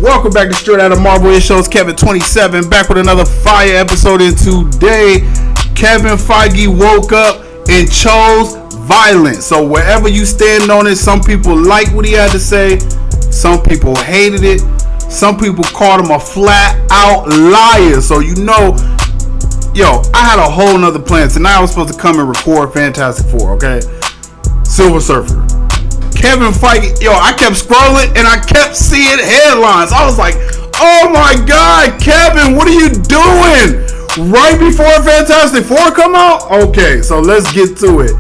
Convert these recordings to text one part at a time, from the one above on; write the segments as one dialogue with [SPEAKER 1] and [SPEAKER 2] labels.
[SPEAKER 1] Welcome back to Straight Outta Marvel. It shows Kevin27 back with another fire episode. And today, Kevin Feige woke up and chose violence. So wherever you stand on it, some people like what he had to say, some people hated it, some people called him a flat out liar. So you know, I had a whole nother plan. Tonight I was supposed to come and record Fantastic Four, okay? Silver Surfer. Kevin Feige, I kept scrolling and I kept seeing headlines. I was like, oh my God, Kevin, what are you doing? Right before Fantastic Four come out? Okay, so let's get to it.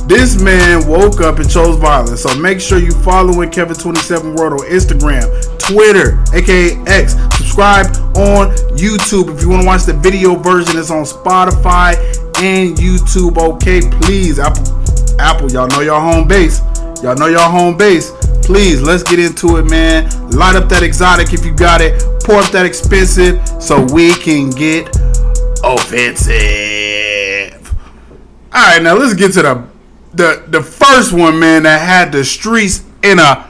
[SPEAKER 1] This man woke up and chose violence. So make sure you following Kevin27 World on Instagram, Twitter, aka X. Subscribe on YouTube. If you want to watch the video version, it's on Spotify and YouTube. Okay, please, Apple, y'all know your home base. Y'all know your home base. Please, let's get into it, man. Light up that exotic if you got it. Pour up that expensive so we can get offensive. All right, now let's get to the first one, man, that had the streets in a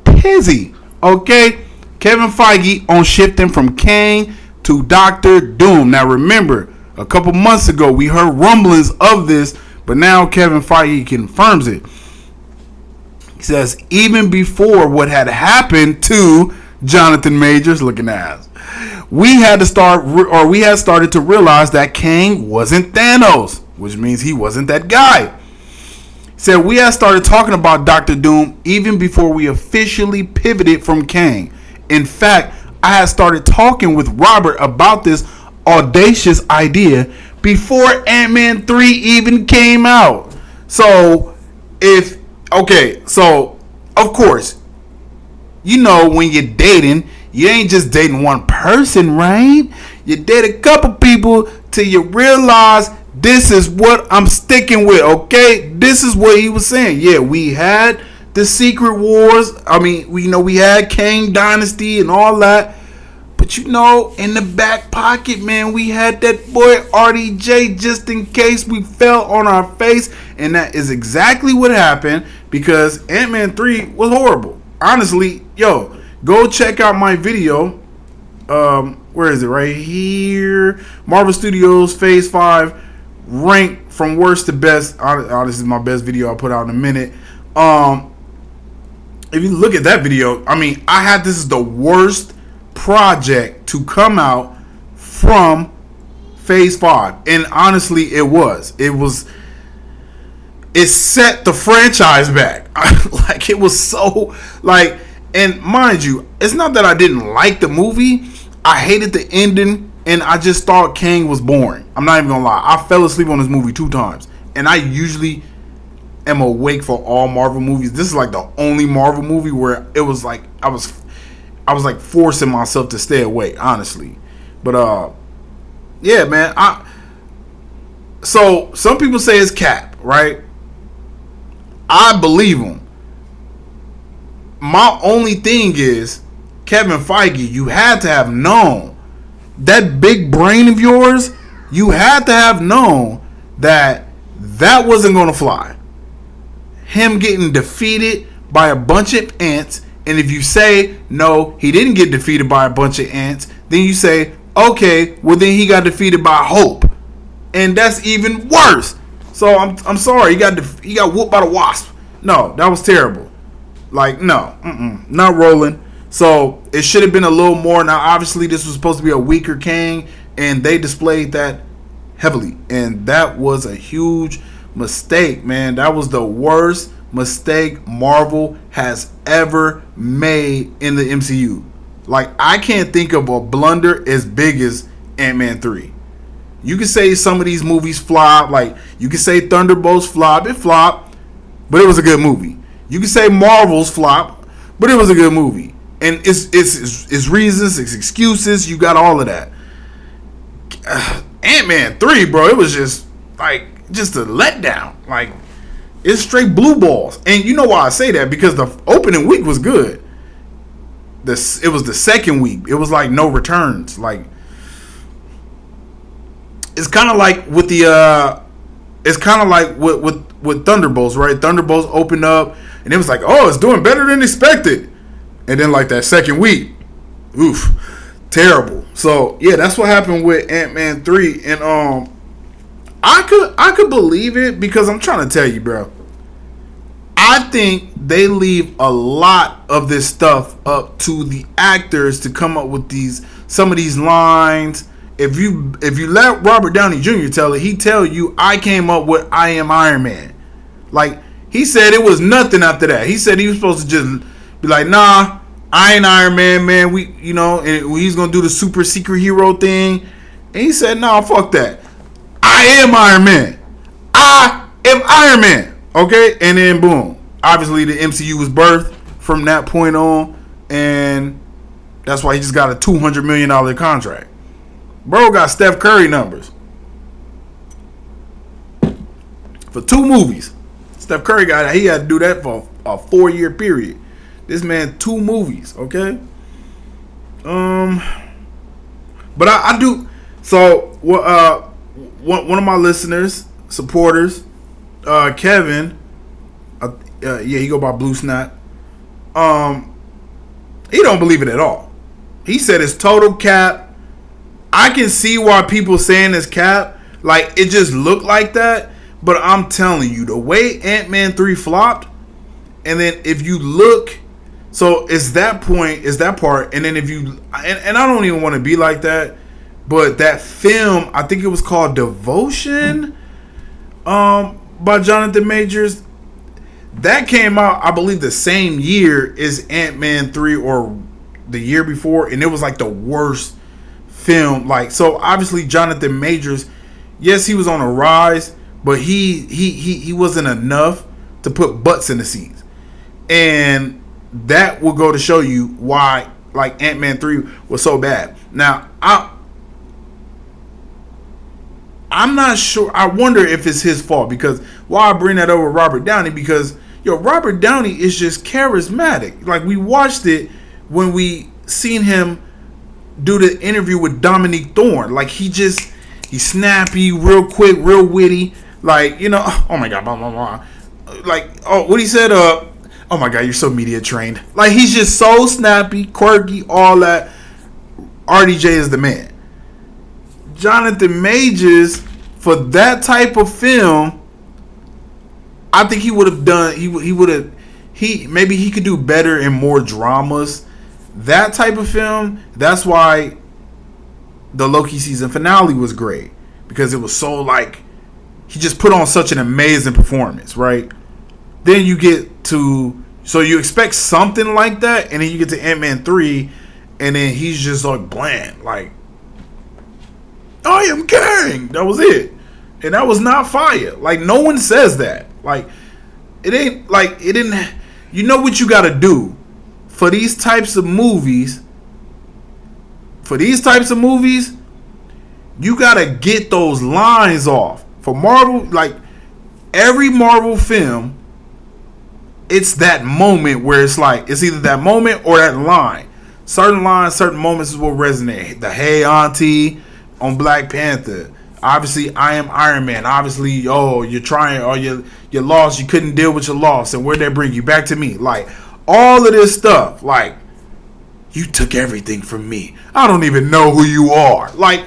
[SPEAKER 1] tizzy. Okay, Kevin Feige on shifting from Kang to Doctor Doom. Now remember, a couple months ago we heard rumblings of this, but now Kevin Feige confirms it. He says, even before what had happened to Jonathan Majors, looking ass, we had started to realize that Kang wasn't Thanos, which means he wasn't that guy. He said, we had started talking about Doctor Doom even before we officially pivoted from Kang. In fact, I had started talking with Robert about this audacious idea before Ant-Man 3 even came out. So of course, when you're dating, you ain't just dating one person, right? You date a couple people till you realize this is what I'm sticking with, okay? This is what he was saying. Yeah, we had the Secret Wars. We had Kang Dynasty and all that. But in the back pocket, man, we had that boy RDJ just in case we fell on our face. And that is exactly what happened because Ant-Man 3 was horrible. Honestly, go check out my video. Where is it? Right here. Marvel Studios Phase 5 ranked from worst to best. This is my best video I'll put out in a minute. If you look at that video, I had this is the worst project to come out from Phase 5, and honestly it set the franchise back. It was so and mind you, it's not that I didn't like the movie, I hated the ending and I just thought Kang was boring. I'm not even gonna lie, I fell asleep on this movie 2 times, and I usually am awake for all Marvel movies. This is the only Marvel movie where it was I was forcing myself to stay awake, honestly. But yeah, man. So some people say it's Cap, right? I believe him. My only thing is, Kevin Feige, you had to have known that big brain of yours. You had to have known that wasn't gonna fly. Him getting defeated by a bunch of ants. And if you say, no, he didn't get defeated by a bunch of ants, then you say, okay, well then he got defeated by hope. And that's even worse. So I'm sorry, he got whooped by the wasp. No, that was terrible. Not rolling. So it should have been a little more. Now, obviously, this was supposed to be a weaker Kang, and they displayed that heavily. And that was a huge mistake, man. That was the worst mistake Marvel has ever made in the MCU. I can't think of a blunder as big as Ant-Man 3. You can say some of these movies flop, you can say Thunderbolts flop, it flopped, but it was a good movie. You can say Marvel's flop, but it was a good movie. And it's reasons, it's excuses, you got all of that. Ant-Man 3, bro, it was just a letdown. It's straight blue balls. And you know why I say that? Because the opening week was good. It was the second week. It was no returns. It's kind of like with with Thunderbolts, right? Thunderbolts opened up and it was oh, it's doing better than expected. And then that second week, Oof, terrible. So yeah, that's what happened with Ant-Man 3, and I could believe it because I'm trying to tell you, bro. I think they leave a lot of this stuff up to the actors to come up with some of these lines. If you let Robert Downey Jr. tell it, he tell you I came up with I am Iron Man. Like he said, it was nothing after that. He said he was supposed to just be like, nah, I ain't Iron Man, man. And he's gonna do the super secret hero thing. And he said, nah, fuck that. I am Iron Man. I am Iron Man. Okay, and then boom. Obviously, the MCU was birthed from that point on, and that's why he just got a $200 million contract. Bro got Steph Curry numbers for 2 movies. Steph Curry he had to do that for a 4-year period. This man 2 movies, okay. But I do. So one of my listeners, supporters, Kevin, he go by Blue Snap. He don't believe it at all. He said it's total cap. I can see why people saying it's cap. Like it just looked like that. But I'm telling you, the way Ant-Man 3 flopped, and then if you look, so it's that part, and then if you and I don't even want to be like that, but that film, I think it was called Devotion, by Jonathan Majors. That came out, I believe, the same year as Ant-Man 3 or the year before, and it was like the worst film. Like, so obviously Jonathan Majors, yes, he was on a rise, but he wasn't enough to put butts in the seats. And that will go to show you why like Ant-Man 3 was so bad. Now, I'm not sure. I wonder if it's his fault, because why I bring that over Robert Downey, because Robert Downey is just charismatic. Like, we watched it when we seen him do the interview with Dominique Thorne. Like, he's snappy, real quick, real witty. Like, oh my God, blah, blah, blah. Like, oh, what he said, oh my God, you're so media trained. Like, he's just so snappy, quirky, all that. RDJ is the man. Jonathan Majors, for that type of film, I think he would have done. Maybe he could do better in more dramas. That type of film. That's why the Loki season finale was great, because it was so like he just put on such an amazing performance, right? Then you get to, so you expect something like that, and then you get to Ant-Man 3, and then he's just like bland, like, I am Kang. That was it. And that was not fire. Like, no one says that. Like, it ain't, like, it didn't, you know what you gotta do for these types of movies. For these types of movies, you gotta get those lines off. For Marvel, like, every Marvel film, it's that moment where it's like, it's either that moment or that line. Certain lines, certain moments will resonate. The "Hey Auntie" on Black Panther. Obviously, I am Iron Man. Obviously, you're trying, or you lost, you couldn't deal with your loss, and where'd that bring you? Back to me. Like, all of this stuff, like, you took everything from me. I don't even know who you are. Like,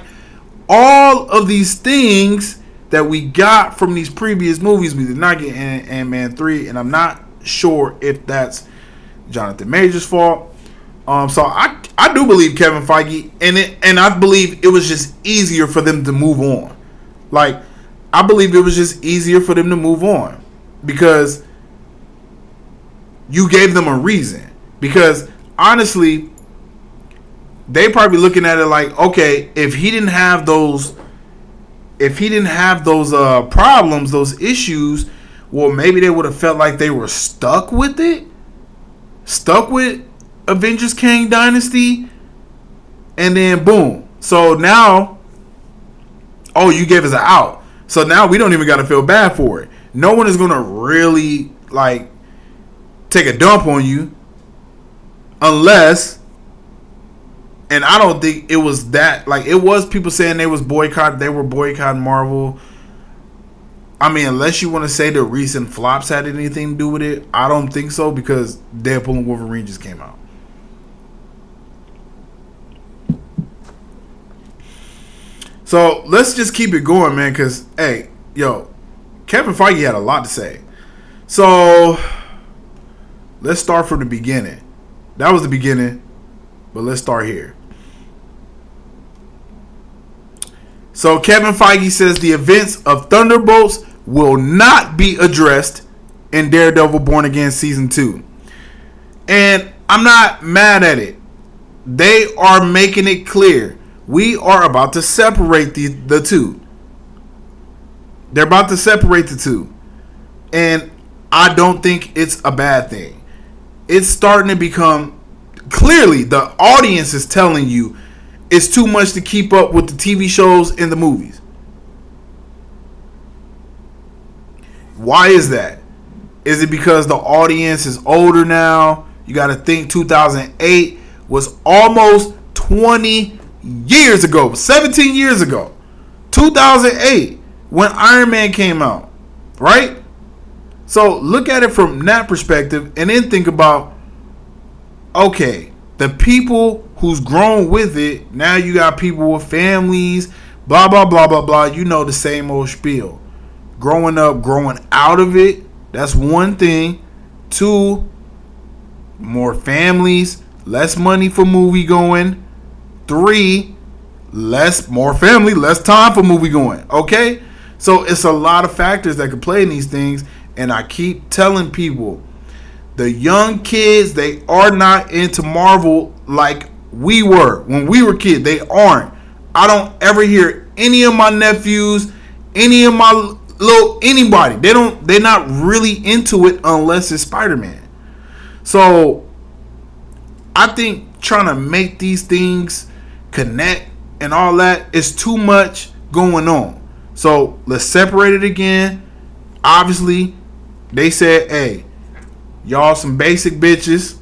[SPEAKER 1] all of these things that we got from these previous movies, we did not get in Ant-Man 3, and I'm not sure if that's Jonathan Majors' fault. So I do believe Kevin Feige, and I believe it was just easier for them to move on. Like, I believe it was just easier for them to move on because you gave them a reason. Because honestly, they probably looking at it like, okay, if he didn't have those problems, those issues, well, maybe they would have felt like they were stuck with Avengers Kang Dynasty, and then boom. So now, you gave us an out. So now we don't even got to feel bad for it. No one is going to really, like, take a dump on you unless, and I don't think it was that, like, it was people saying they were boycotting Marvel. I mean, unless you want to say the recent flops had anything to do with it, I don't think so, because Deadpool and Wolverine just came out. So let's just keep it going, man. Because hey, yo, Kevin Feige had a lot to say. So let's start from the beginning. That was the beginning, but let's start here. So Kevin Feige says the events of Thunderbolts will not be addressed in Daredevil Born Again Season 2. And I'm not mad at it. They are making it clear. We are about to separate the two. They're about to separate the two. And I don't think it's a bad thing. It's starting to become, clearly the audience is telling you it's too much to keep up with the TV shows and the movies. Why is that? Is it because the audience is older now? You got to think 2008 was almost 20 years ago, 17 years ago. 2008 when Iron Man came out, right? So look at it from that perspective and then think about, okay, the people who's grown with it, now you got people with families, blah, blah, blah, blah, blah. You know the same old spiel. Growing up, growing out of it, that's one thing. Two, more families, less money for movie going. Three, more family, less time for movie going. Okay? So it's a lot of factors that could play in these things. And I keep telling people, the young kids, they are not into Marvel like we were. When we were kids, they aren't. I don't ever hear any of my nephews, any of my anybody. They're not really into it unless it's Spider-Man. So I think trying to make these things connect and all that is too much going on. So let's separate it again. Obviously, they said, hey, y'all some basic bitches,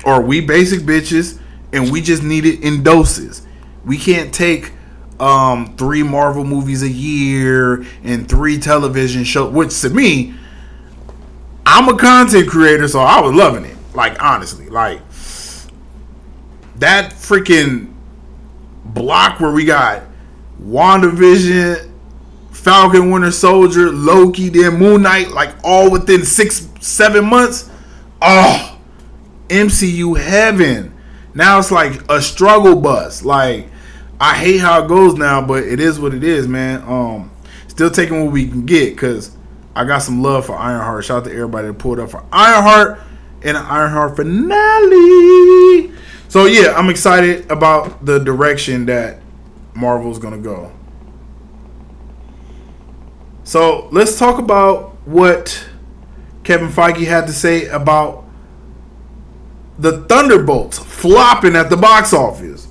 [SPEAKER 1] or we basic bitches, and we just need it in doses. We can't take 3 Marvel movies a year and 3 television shows, which to me, I'm a content creator, so I was loving it. Like, honestly, like that freaking block where we got WandaVision, Falcon, Winter Soldier, Loki, then Moon Knight, like all within 6-7 months. Oh, MCU heaven. Now it's like a struggle bus. Like, I hate how it goes now, but it is what it is, man. Still taking what we can get, because I got some love for Ironheart. Shout out to everybody that pulled up for Ironheart and an Ironheart finale. So yeah, I'm excited about the direction that Marvel's gonna go. So let's talk about what Kevin Feige had to say about the Thunderbolts flopping at the box office.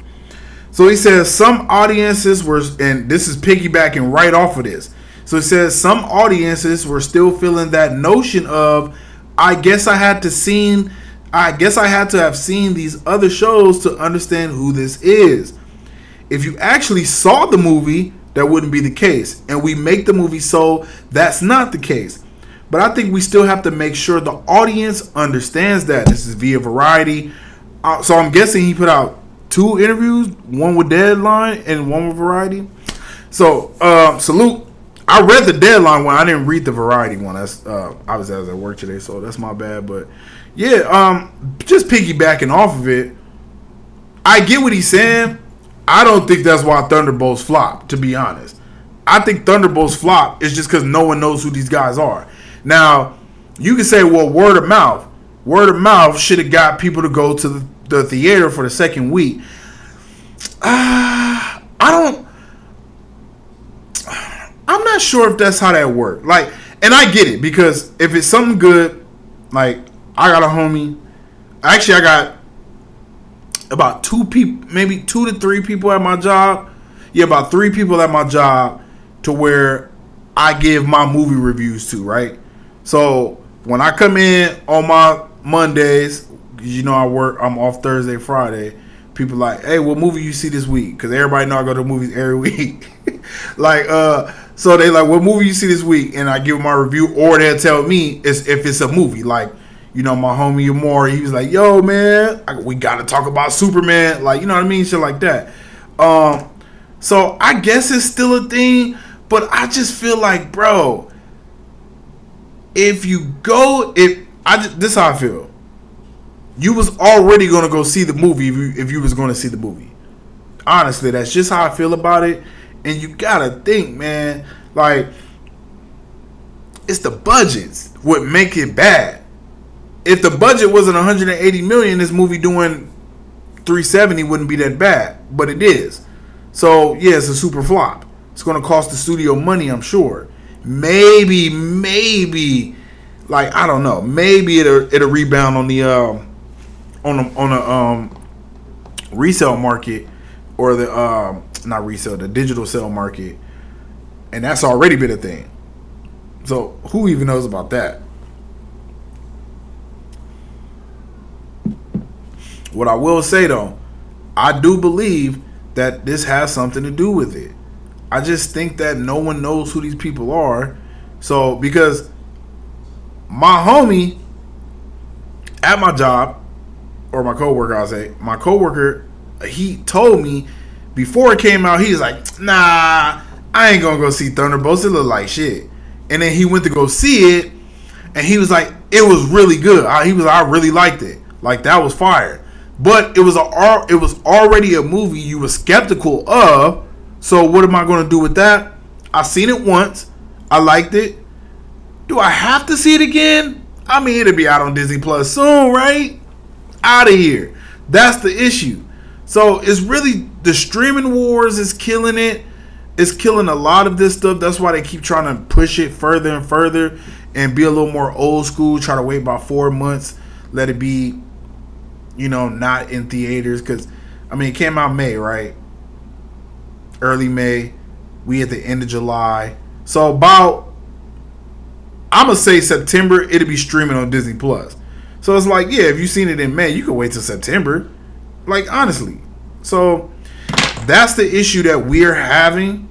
[SPEAKER 1] So he says some audiences were, and this is piggybacking right off of this. So he says some audiences were still feeling that notion of, I guess I had to have seen these other shows to understand who this is. If you actually saw the movie, that wouldn't be the case. And we make the movie so that's not the case. But I think we still have to make sure the audience understands that. This is via Variety. So I'm guessing he put out 2 interviews, one with Deadline and one with Variety. So salute. I read the Deadline one. I didn't read the Variety one. That's I was at work today, so that's my bad. But yeah, just piggybacking off of it, I get what he's saying. I don't think that's why Thunderbolts flop, to be honest. I think Thunderbolts flop is just because no one knows who these guys are. Now, you can say, well, word of mouth. Word of mouth should have got people to go to the theater for the second week. I'm not sure if that's how that worked. Like, and I get it, because if it's something good, like, I got a homie. Actually, I got about 2 people, maybe 2 to 3 people at my job. Yeah, about 3 people at my job to where I give my movie reviews to, right? So when I come in on my Mondays, you know I'm off Thursday, Friday. People like, hey, what movie you see this week? Because everybody know I go to movies every week. Like, so they like, what movie you see this week? And I give my review, or they'll tell me if it's a movie. Like, you know, my homie Amore, he was like, yo, man, we got to talk about Superman. Like, you know what I mean? Shit like that. So I guess it's still a thing, but I just feel like, bro, if you go, this is how I feel. You was already gonna go see the movie if you was gonna see the movie. Honestly, that's just how I feel about it. And you gotta think, man, like, it's the budgets what make it bad. If the budget wasn't 180 million, this movie doing 370 wouldn't be that bad, but it is. So yeah, it's a super flop. It's gonna cost the studio money, I'm sure. Maybe, like, I don't know. Maybe it'll rebound on the resale market, or the not resale, the digital sale market, and that's already been a thing. So who even knows about that? What I will say though, I do believe that this has something to do with it. I just think that no one knows who these people are. So, because my homie at my job, or my coworker, I'll say, my coworker, he told me before it came out, he was like, nah, I ain't gonna go see Thunderbolts. It look like shit. And then he went to go see it, and he was like, it was really good. I really liked it. Like, that was fire. But it was already a movie you were skeptical of. So what am I going to do with that? I seen it once. I liked it. Do I have to see it again? I mean, it'll be out on Disney Plus soon, right? Out of here. That's the issue. So it's really, the streaming wars is killing it. It's killing a lot of this stuff. That's why they keep trying to push it further and further and be a little more old school. Try to wait about 4 months. Let it be, not in theaters. Because, I mean, it came out May, right? Early May. We at the end of July. So about, I'm going to say September, it'll be streaming on Disney Plus. So it's like, yeah, if you've seen it in May, you can wait till September. Like, honestly. So that's the issue that we're having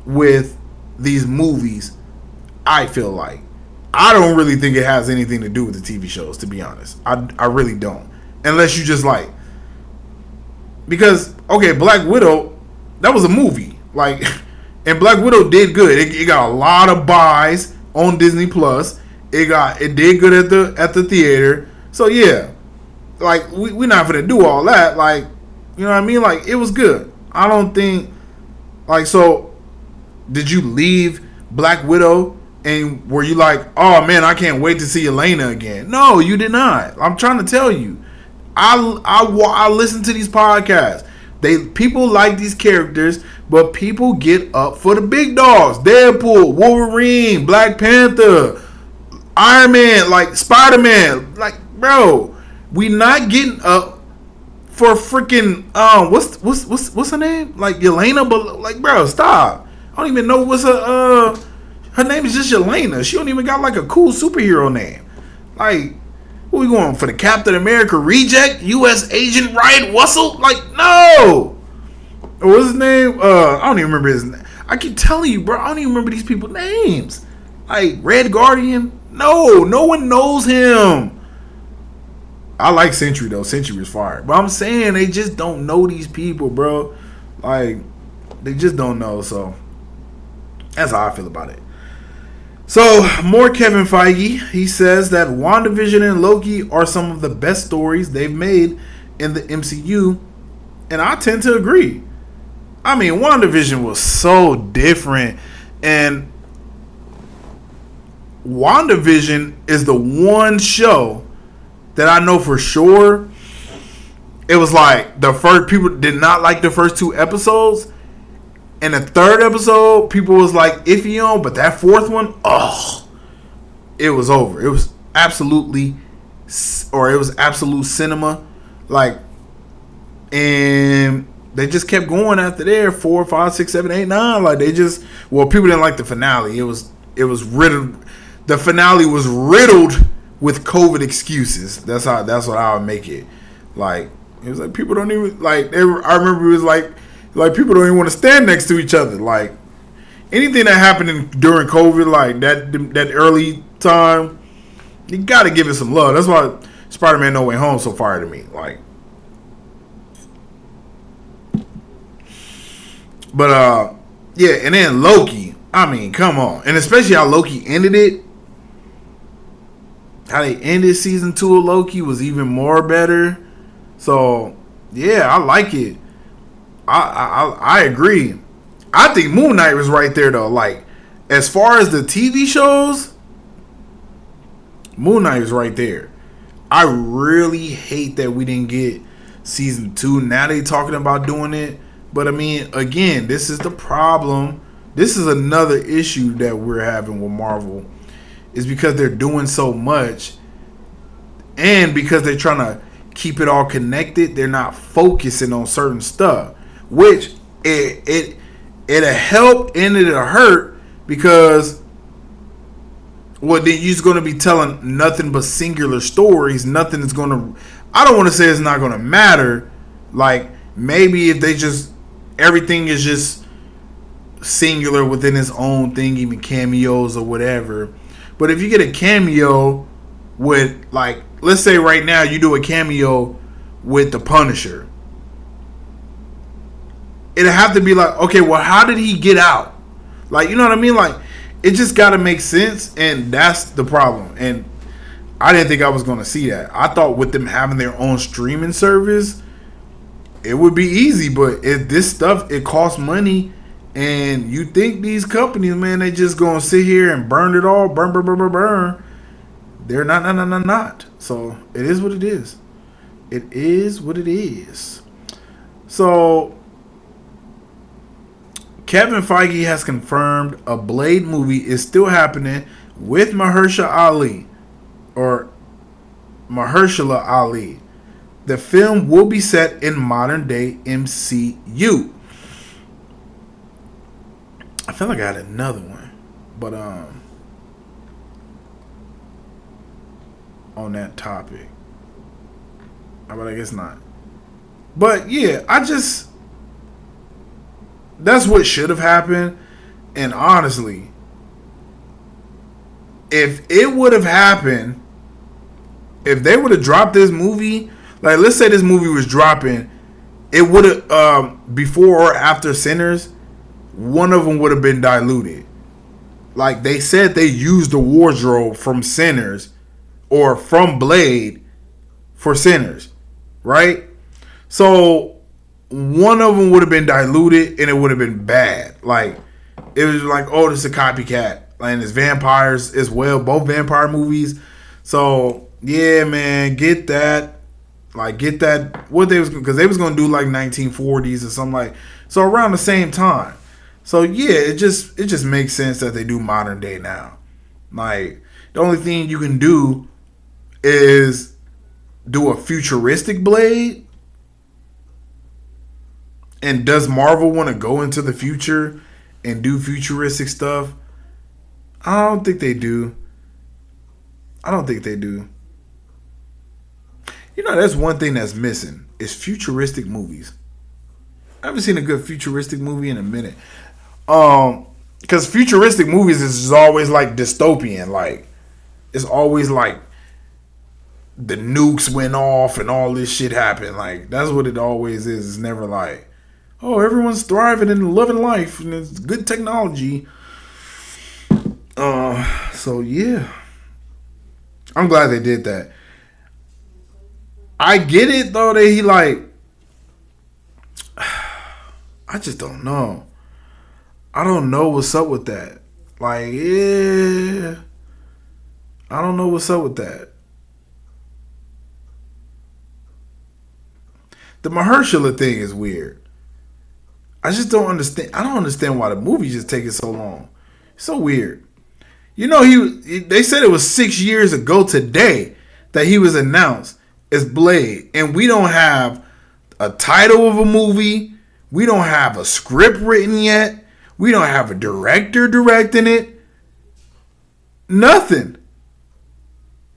[SPEAKER 1] with these movies, I feel like. I don't really think it has anything to do with the TV shows, to be honest. I really don't. Unless you just like, because, okay, Black Widow, that was a movie. Like, and Black Widow did good. It got a lot of buys on Disney Plus. It did good at the theater. So yeah, like, we're not gonna do all that. Like, you know what I mean? Like, it was good. I don't think, like, so did you leave Black Widow and were you like, oh man, I can't wait to see Elena again? No, you did not. I'm trying to tell you. I listen to these podcasts. People like these characters, but people get up for the big dogs. Deadpool, Wolverine, Black Panther, Iron Man, like Spider-Man. Like, bro, we not getting up for freaking what's her name? Like Yelena, but like, bro, stop. I don't even know what's her name is just Yelena. She don't even got like a cool superhero name. Like, what we going for, the Captain America reject? U.S. Agent Ryan Russell? Like, no. What's his name? I don't even remember his name. I keep telling you, bro, I don't even remember these people's names. Like, Red Guardian? No one knows him. I like Sentry, though. Sentry was fire. But I'm saying they just don't know these people, bro. Like, they just don't know. So, that's how I feel about it. So, more Kevin Feige. He says that WandaVision and Loki are some of the best stories they've made in the MCU. And I tend to agree. I mean, WandaVision was so different. And WandaVision is the one show that I know for sure, it was like the first, people did not like the first 2 episodes. And the 3rd episode, people was like iffy on, but that 4th one, it was over. It was absolute cinema. Like, and they just kept going after there, 4, 5, 6, 7, 8, 9. Like, they just, well, people didn't like the finale. It was riddled. The finale was riddled with COVID excuses. That's what I would make it. Like, it was like people don't even like. I remember it was like people don't even want to stand next to each other. Like, anything that happened during COVID, like that early time, you got to give it some love. That's why Spider-Man No Way Home so fire to me. Like, But yeah, and then Loki. I mean, come on, and especially how Loki ended it. How they ended season 2 of Loki was even more better. So yeah, I like it. I agree. I think Moon Knight was right there though. Like as far as the TV shows, Moon Knight was right there. I really hate that we didn't get season 2. Now they talking about doing it. But I mean, again, this is the problem. This is another issue that we're having with Marvel. Is because they're doing so much. And because they're trying to keep it all connected, they're not focusing on certain stuff. Which it'll help and it'll hurt because well, then you're just going to be telling nothing but singular stories. Nothing is going to. I don't want to say it's not going to matter. Like maybe if they just everything is just singular within its own thing, even cameos or whatever. But if you get a cameo with like, let's say right now you do a cameo with the Punisher, it'll have to be like, okay, well, how did he get out? Like, you know what I mean? Like, it just got to make sense, and that's the problem. And I didn't think I was going to see that. I thought with them having their own streaming service, it would be easy. But if this stuff, it costs money, and you think these companies, man, they just going to sit here and burn it all, burn. They're not. So it is what it is. It is what it is. So Kevin Feige has confirmed a Blade movie is still happening with Mahershala Ali. The film will be set in modern day MCU. I feel like I had another one, but on that topic, but I guess not. But yeah, that's what should have happened. And honestly, if it would have happened, if they would have dropped this movie, like let's say this movie was dropping, it would have before or after Sinners, one of them would have been diluted. Like they said, they used the wardrobe from Sinners or from Blade for Sinners, right? So one of them would have been diluted and it would have been bad. Like it was like, oh, this is a copycat, and it's vampires as well, both vampire movies. So yeah, man, get that. Like get that what they was, because they was gonna do like 1940s or something, like so around the same time. So yeah, it just makes sense that they do modern day now. Like the only thing you can do is do a futuristic Blade. And does Marvel want to go into the future and do futuristic stuff? I don't think they do. You know, that's one thing that's missing is futuristic movies. I haven't seen a good futuristic movie in a minute. Because futuristic movies is always like dystopian. Like it's always like the nukes went off and all this shit happened. Like that's what it always is. It's never like, oh, everyone's thriving and loving life and it's good technology. So yeah, I'm glad they did that. I get it though that he like, I just don't know. I don't know what's up with that. Like, yeah, I don't know what's up with that. The Mahershala thing is weird. I just don't understand. I don't understand why the movie just taking so long. It's so weird. You know, they said it was 6 years ago today that he was announced as Blade, and we don't have a title of a movie. We don't have a script written yet. We don't have a director directing it. Nothing.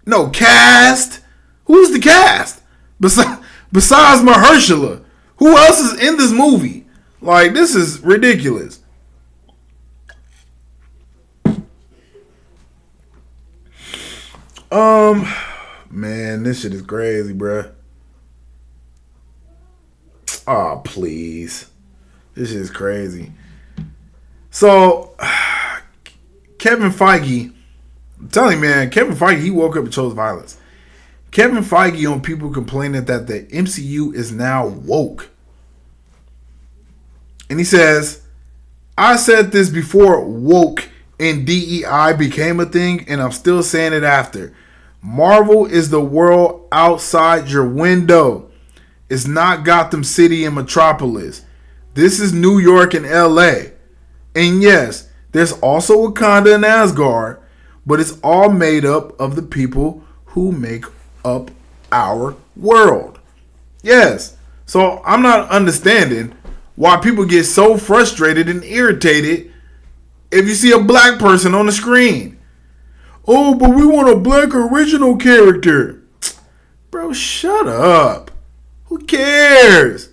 [SPEAKER 1] No cast. Who's the cast? Besides Mahershala, who else is in this movie? Like, this is ridiculous. Man, this shit is crazy, bruh. Oh, please. This is crazy. So, Kevin Feige, I'm telling you, man, Kevin Feige, he woke up and chose violence. Kevin Feige on people complaining that the MCU is now woke. And he says, I said this before woke and DEI became a thing, and I'm still saying it after. Marvel is the world outside your window. It's not Gotham City and Metropolis. This is New York and LA. And yes, there's also Wakanda and Asgard, but it's all made up of the people who make up our world. Yes. So I'm not understanding why people get so frustrated and irritated if you see a black person on the screen. Oh, but we want a black original character. Bro, shut up. Who cares?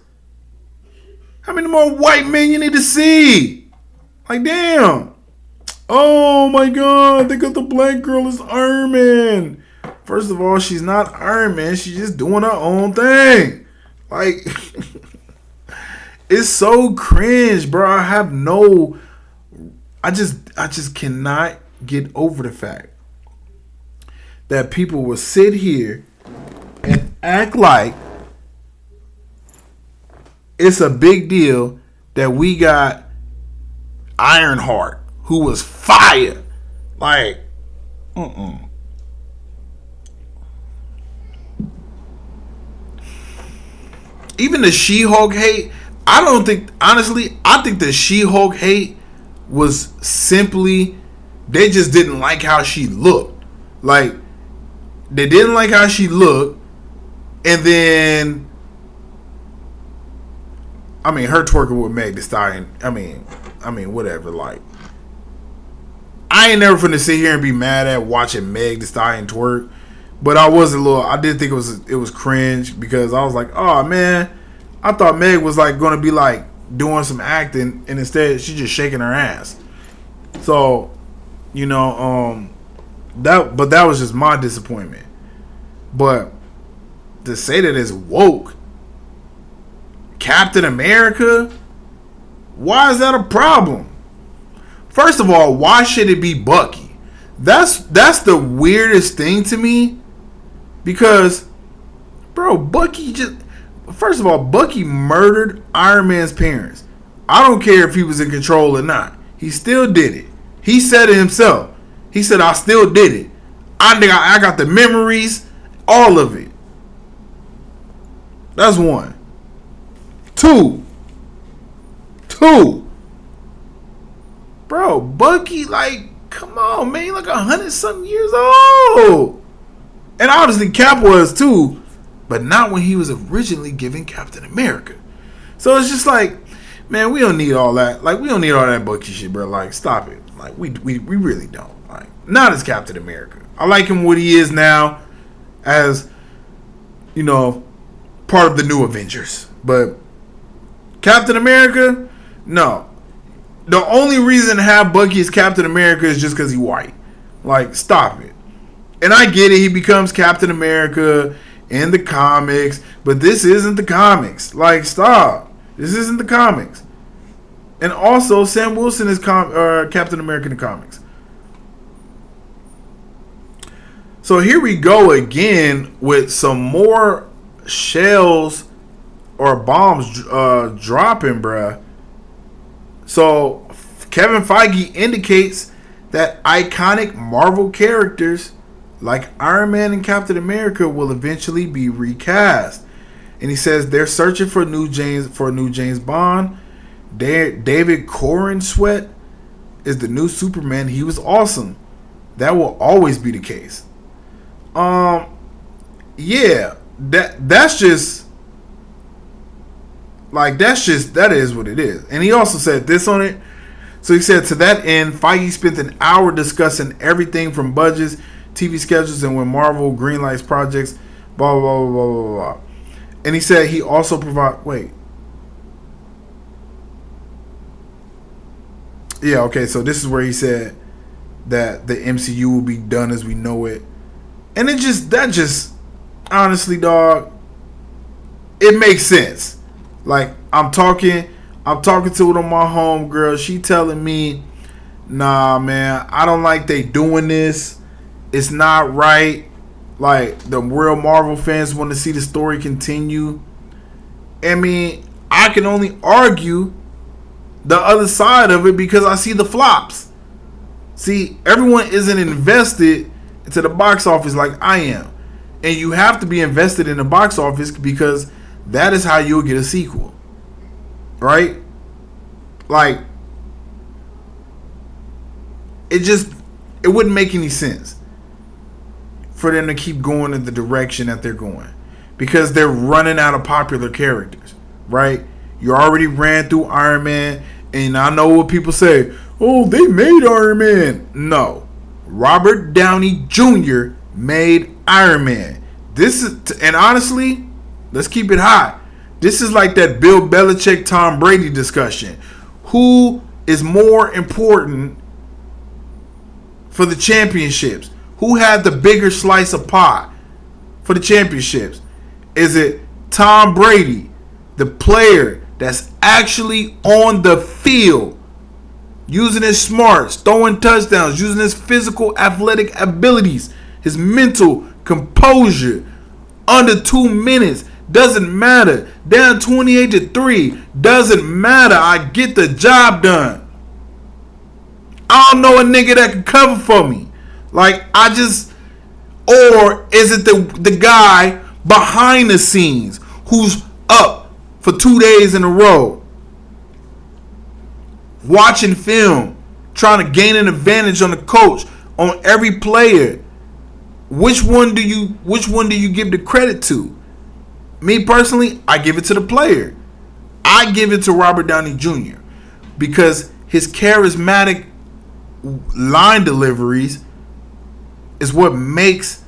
[SPEAKER 1] How many more white men you need to see? Like, damn. Oh my God, they got the black girl as Iron Man. First of all, she's not Iron Man. She's just doing her own thing. Like, it's so cringe, bro. I just cannot get over the fact that people will sit here and act like it's a big deal that we got Ironheart, who was fire. Like, even the She-Hulk hate, I think the She-Hulk hate was simply, they just didn't like how she looked. Like, they didn't like how she looked, and then, I mean, her twerking with Meg Thee Stallion, I mean, whatever, like, I ain't never finna sit here and be mad at watching Meg Thee Stallion twerk, but I did think it was cringe, because I was like, oh man, I thought Meg was like gonna be like doing some acting, and instead she's just shaking her ass. So, you know, that was just my disappointment. But to say that it's woke, Captain America, why is that a problem? First of all, why should it be Bucky? That's the weirdest thing to me, because, bro, Bucky murdered Iron Man's parents. I don't care if he was in control or not. He still did it. He said it himself. He said, I still did it. I got the memories, all of it. That's one. Two. Bro, Bucky, like, come on, man. Like 100-something years old. And obviously Cap was too, but not when he was originally given Captain America. So it's just like, man, we don't need all that. Like, we don't need all that Bucky shit, bro. Like, stop it. Like, we really don't. Like, not as Captain America. I like him what he is now as, you know, part of the new Avengers. But Captain America, no. The only reason to have Bucky as Captain America is just because he's white. Like, stop it. And I get it. He becomes Captain America in the comics, but this isn't the comics. Like, stop. This isn't the comics. And also, Sam Wilson is Captain America in the comics. So here we go again with some more shells or bombs dropping, bruh. So Kevin Feige indicates that iconic Marvel characters like Iron Man and Captain America will eventually be recast. And he says they're searching for a new James Bond. David Corenswet is the new Superman. He was awesome. That will always be the case. Yeah, that's just that is what it is. And he also said this on it. So he said, to that end, Feige spent an hour discussing everything from budgets, TV schedules, and when Marvel greenlights projects, blah, blah, blah, blah, blah, blah. And he said he also so this is where he said that the MCU will be done as we know it. And that just, honestly, dog, it makes sense. Like, I'm talking I'm talking to one of my homegirls. She telling me, nah, man, I don't like they doing this. It's not right. Like, the real Marvel fans want to see the story continue. I mean, I can only argue the other side of it because I see the flops. See, everyone isn't invested into the box office like I am. And you have to be invested in the box office because that is how you'll get a sequel. Right? Like, it wouldn't make any sense for them to keep going in the direction that they're going because they're running out of popular characters, right? You already ran through Iron Man, and I know what people say, oh, they made Iron Man. No. Robert Downey Jr. made Iron Man. And honestly, let's keep it hot. This is like that Bill Belichick, Tom Brady discussion. Who is more important for the championships? Who had the bigger slice of pie for the championships? Is it Tom Brady, the player that's actually on the field, using his smarts, throwing touchdowns, using his physical athletic abilities, his mental composure, under 2 minutes, doesn't matter, down 28-3, doesn't matter, I get the job done. I don't know a nigga that can cover for me. Like, or is it the guy behind the scenes who's up for 2 days in a row, watching film, trying to gain an advantage on the coach, on every player? Which one do you give the credit to? Me personally, I give it to the player. I give it to Robert Downey Jr. because his charismatic line deliveries is what makes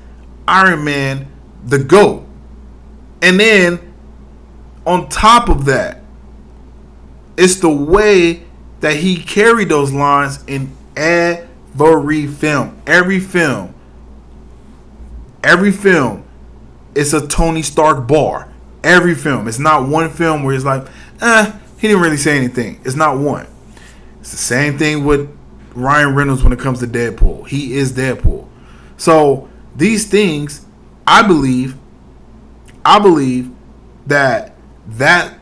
[SPEAKER 1] Iron Man the GOAT. And then on top of that, it's the way that he carried those lines in every film. Every film it's a Tony Stark bar. Every film. It's not one film where it's like, he didn't really say anything. It's not one. It's the same thing with Ryan Reynolds when it comes to Deadpool. He is Deadpool. So these things, I believe that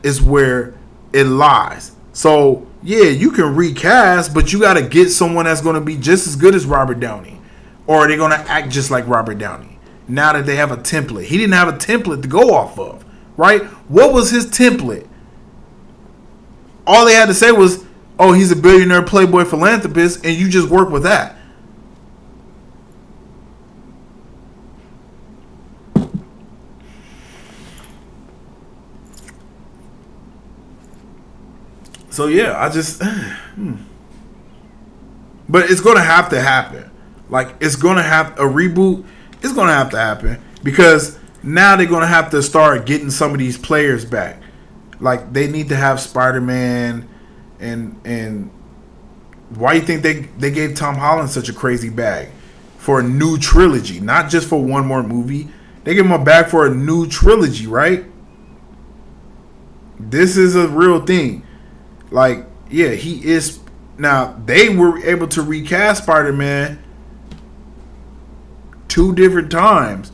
[SPEAKER 1] is where it lies. So yeah, you can recast, but you got to get someone that's going to be just as good as Robert Downey, or are they going to act just like Robert Downey? Now that they have a template, he didn't have a template to go off of, right? What was his template? All they had to say was, oh, he's a billionaire playboy philanthropist, and you just work with that. So yeah, but it's gonna have to happen. Like, it's gonna have a reboot. It's gonna have to happen because now they're gonna have to start getting some of these players back. Like, they need to have Spider-Man, and why do you think they gave Tom Holland such a crazy bag for a new trilogy, not just for one more movie? They gave him a bag for a new trilogy, right? This is a real thing. Like, yeah, he is. Now, they were able to recast Spider-Man 2 different times,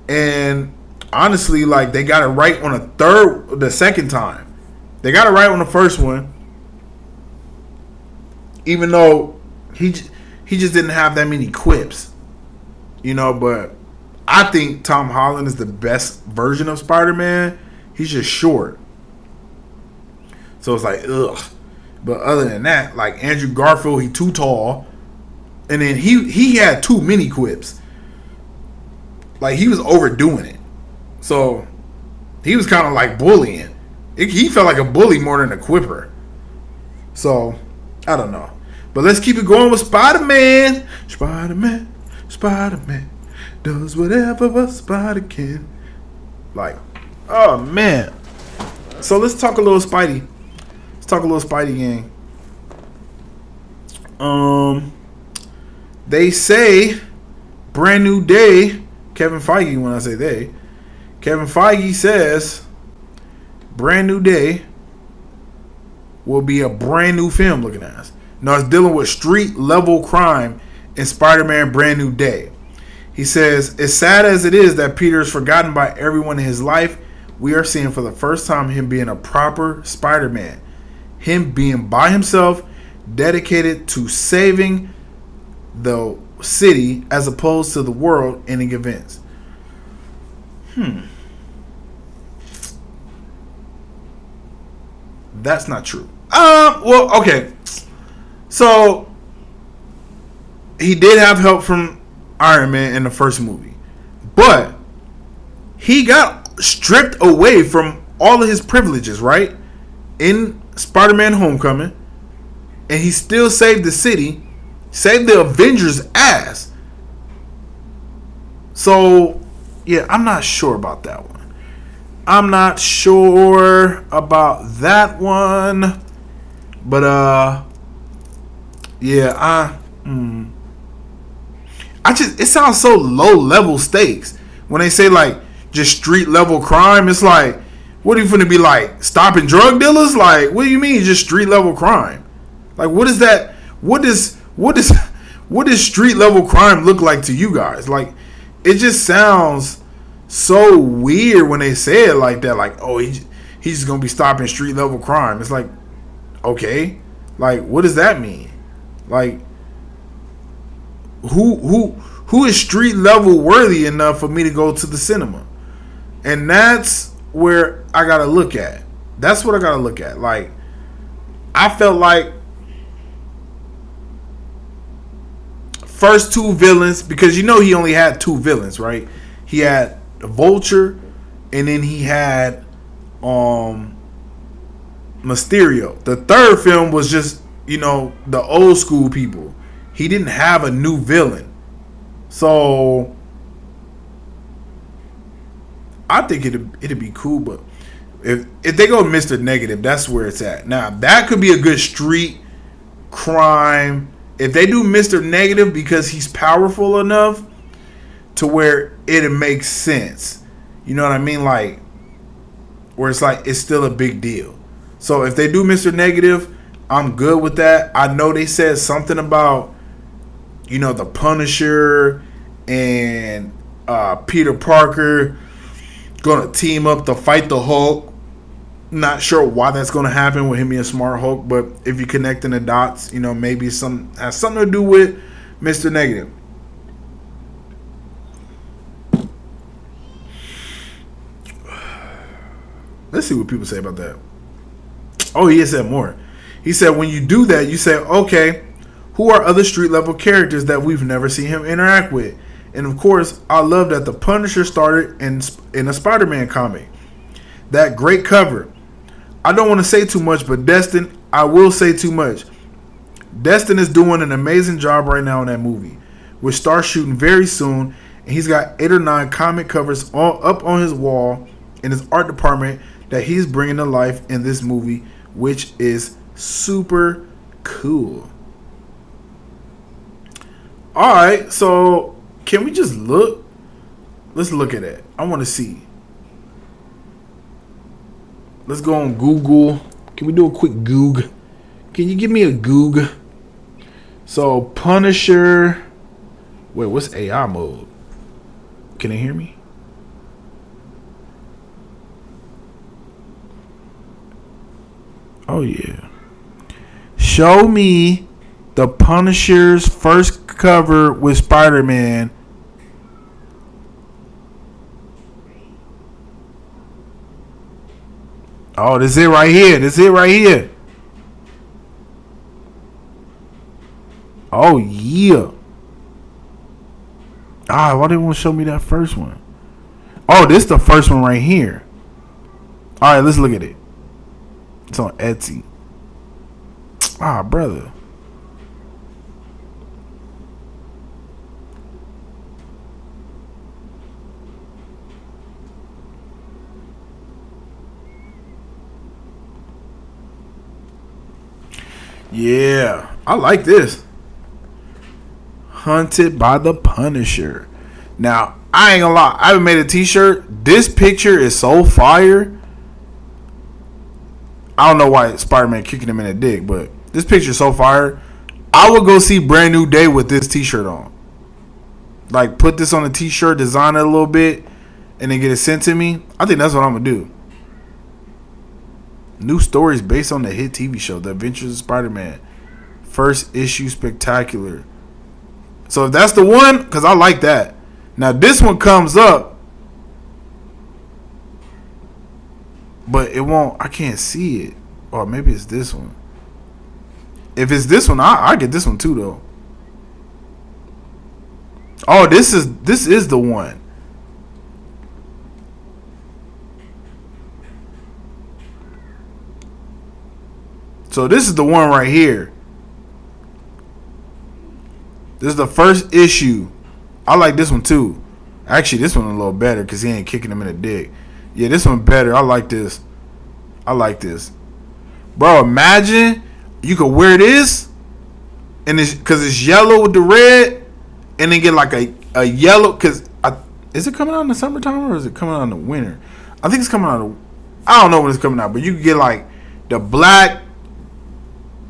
[SPEAKER 1] and honestly, like, they got it right on the second time. They got it right on the first one, even though he just didn't have that many quips, but I think Tom Holland is the best version of Spider-Man. He's just short, so it's like, ugh. But other than that, like, Andrew Garfield, he too tall, and then he had too many quips. Like, he was overdoing it. So he was kind of like bullying. He felt like a bully more than a quipper. So I don't know. But let's keep it going with Spider-Man. Spider-Man does whatever a spider can. Like, oh man. So let's talk a little Spidey. Let's talk a little Spidey gang. They say brand new day. Kevin Feige, when I say they, Kevin Feige says brand new day. will be a brand new film looking at us. Now it's dealing with street level crime in Spider-Man Brand New Day. He says, as sad as it is that Peter is forgotten by everyone in his life, we are seeing for the first time him being a proper Spider-Man. Him being by himself, dedicated to saving the city as opposed to the world ending events. That's not true. Well, okay. So he did have help from Iron Man in the first movie, but he got stripped away from all of his privileges, right? In Spider-Man Homecoming, and he still saved the city, saved the Avengers' ass. So, yeah, I'm not sure about that one. But yeah, it sounds so low level stakes when they say like just street level crime. It's like, what are you finna be like, stopping drug dealers? Like, what do you mean just street level crime? Like, what is that? What does street level crime look like to you guys? Like, it just sounds so weird when they say it like that. Like, oh, he's just gonna be stopping street level crime. It's like, okay, like, what does that mean? Like, who is street level worthy enough for me to go to the cinema? And that's where I gotta look at. That's what I gotta look at. Like, I felt like first two villains, because you know he only had two villains, right? He had the Vulture, and then he had Mysterio. The third film was just, you know, the old school people. He didn't have a new villain. So I think it'd be cool, but if they go Mr. Negative, that's where it's at. Now that could be a good street crime. If they do Mr. Negative because he's powerful enough to where it makes sense. You know what I mean? Like, where it's like it's still a big deal. So if they do Mr. Negative, I'm good with that. I know they said something about, you know, the Punisher and Peter Parker gonna team up to fight the Hulk. Not sure why that's gonna happen with him being Smart Hulk, but if you're connecting the dots, you know, maybe has something to do with Mr. Negative. Let's see what people say about that. Oh, he said more. He said, when you do that, you say, okay, who are other street level characters that we've never seen him interact with? And of course, I love that the Punisher started in a Spider-Man comic. That great cover. I don't want to say too much, but Destin, I will say too much. Destin is doing an amazing job right now in that movie. We'll start shooting very soon, and he's got 8 or 9 comic covers up on his wall in his art department that he's bringing to life in this movie, which is super cool. Alright, so can we just look? Let's look at it. I want to see. Let's go on Google. Can we do a quick Goog? Can you give me a Goog? So, Punisher. Wait, what's AI mode? Can they hear me? Oh, yeah. Show me the Punisher's first cover with Spider-Man. Oh, this is it right here. This is it right here. Oh, yeah. Ah, why didn't you want to show me that first one? Oh, this is the first one right here. All right, let's look at it. It's on Etsy. Ah, brother. Yeah, I like this. Hunted by the Punisher. Now, I ain't gonna lie. I haven't made a t-shirt. This picture is so fire. I don't know why Spider-Man kicking him in the dick, but this picture's so fire. I would go see Brand New Day with this t-shirt on. Like, put this on a t-shirt, design it a little bit, and then get it sent to me. I think that's what I'm going to do. New stories based on the hit TV show, The Adventures of Spider-Man. First issue spectacular. So if that's the one, because I like that. Now, this one comes up, but it won't, I can't see it. Or maybe it's this one. If it's this one, I get this one too, though. Oh, this is the one. So this is the one right here. This is the first issue. I like this one too. Actually, this one a little better because he ain't kicking him in the dick. Yeah, this one better. I like this. Bro, imagine you could wear this, and it's because it's yellow with the red, and then get like a yellow. Because is it coming out in the summertime or is it coming out in the winter? I think it's coming out. I don't know when it's coming out, but you can get like the black,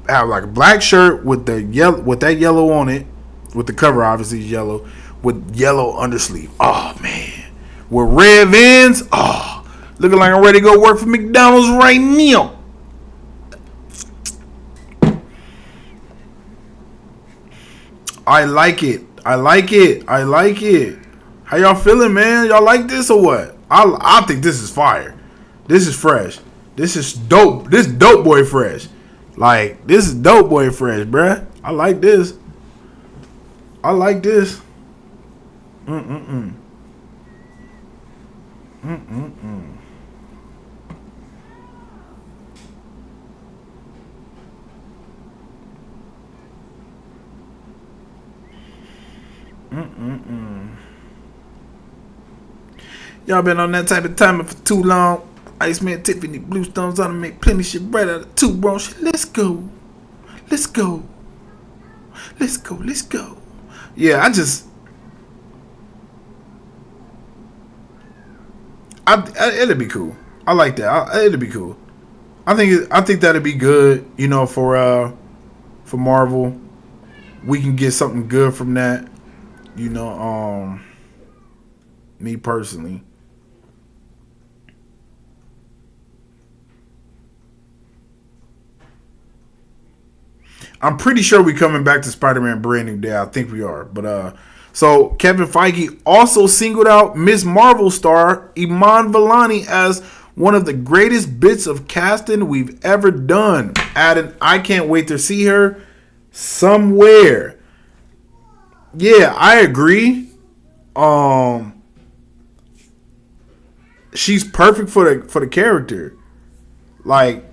[SPEAKER 1] have like a black shirt with the yellow, with that yellow on it, with the cover obviously yellow, with yellow undersleeve. Oh man, with red Vans. Oh, looking like I'm ready to go work for McDonald's right now. I like it. How y'all feeling, man? Y'all like this or what? I think this is fire. This is fresh. This is dope. This dope boy fresh. Like, this is dope boy fresh, bruh. I like this. Y'all been on that type of timing for too long. Iceman Tiffany Bluestones on to make plenty shit bread out of two, bro. Let's go. Yeah, it'll be cool. I like that. It'll be cool. I think that'll be good. You know, for Marvel, we can get something good from that. You know, me personally. I'm pretty sure we're coming back to Spider-Man Brand New Day. I think we are. But so Kevin Feige also singled out Ms. Marvel star Iman Vellani as one of the greatest bits of casting we've ever done. Adding, I can't wait to see her somewhere. Yeah, I agree. She's perfect for the character. Like,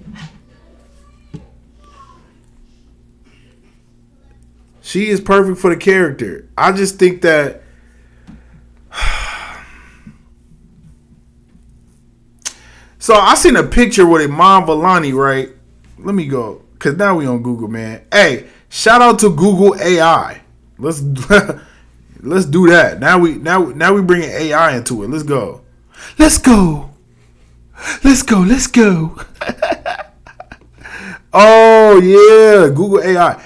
[SPEAKER 1] she is perfect for the character. I just think that so I seen a picture with Iman Vellani, right? Let me go, cause now we on Google, man. Hey, shout out to Google AI. Let's do that. Now we bringing AI into it. Let's go. Oh yeah, Google AI.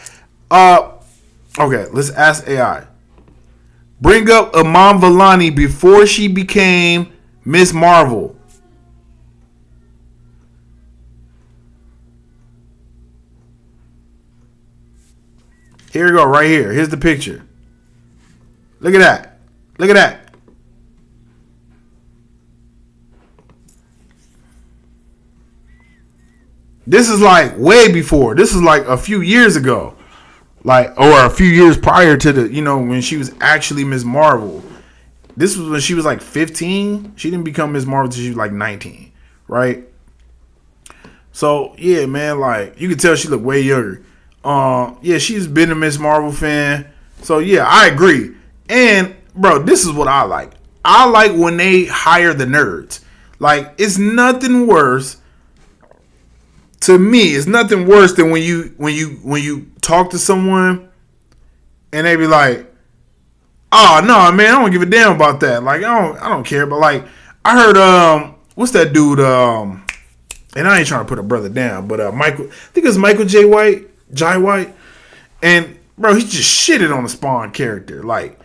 [SPEAKER 1] Okay, let's ask AI. Bring up Iman Vellani before she became Miss Marvel. Here we go, right here. Here's the picture. Look at that. This is like way before. This is like a few years ago. Like, or a few years prior to the, when she was actually Ms. Marvel. This was when she was like 15. She didn't become Ms. Marvel until she was like 19, right? So yeah, man, like you could tell she looked way younger. Yeah, she's been a Ms. Marvel fan. So yeah, I agree. And bro, this is what I like. I like when they hire the nerds. Like, it's nothing worse. To me, it's nothing worse than when you talk to someone and they be like, "Oh no, man, I don't give a damn about that. Like, I don't care." But like, I heard what's that dude? and I ain't trying to put a brother down, but Michael, I think it's Michael Jai White, and bro, he just shitted on the Spawn character. Like,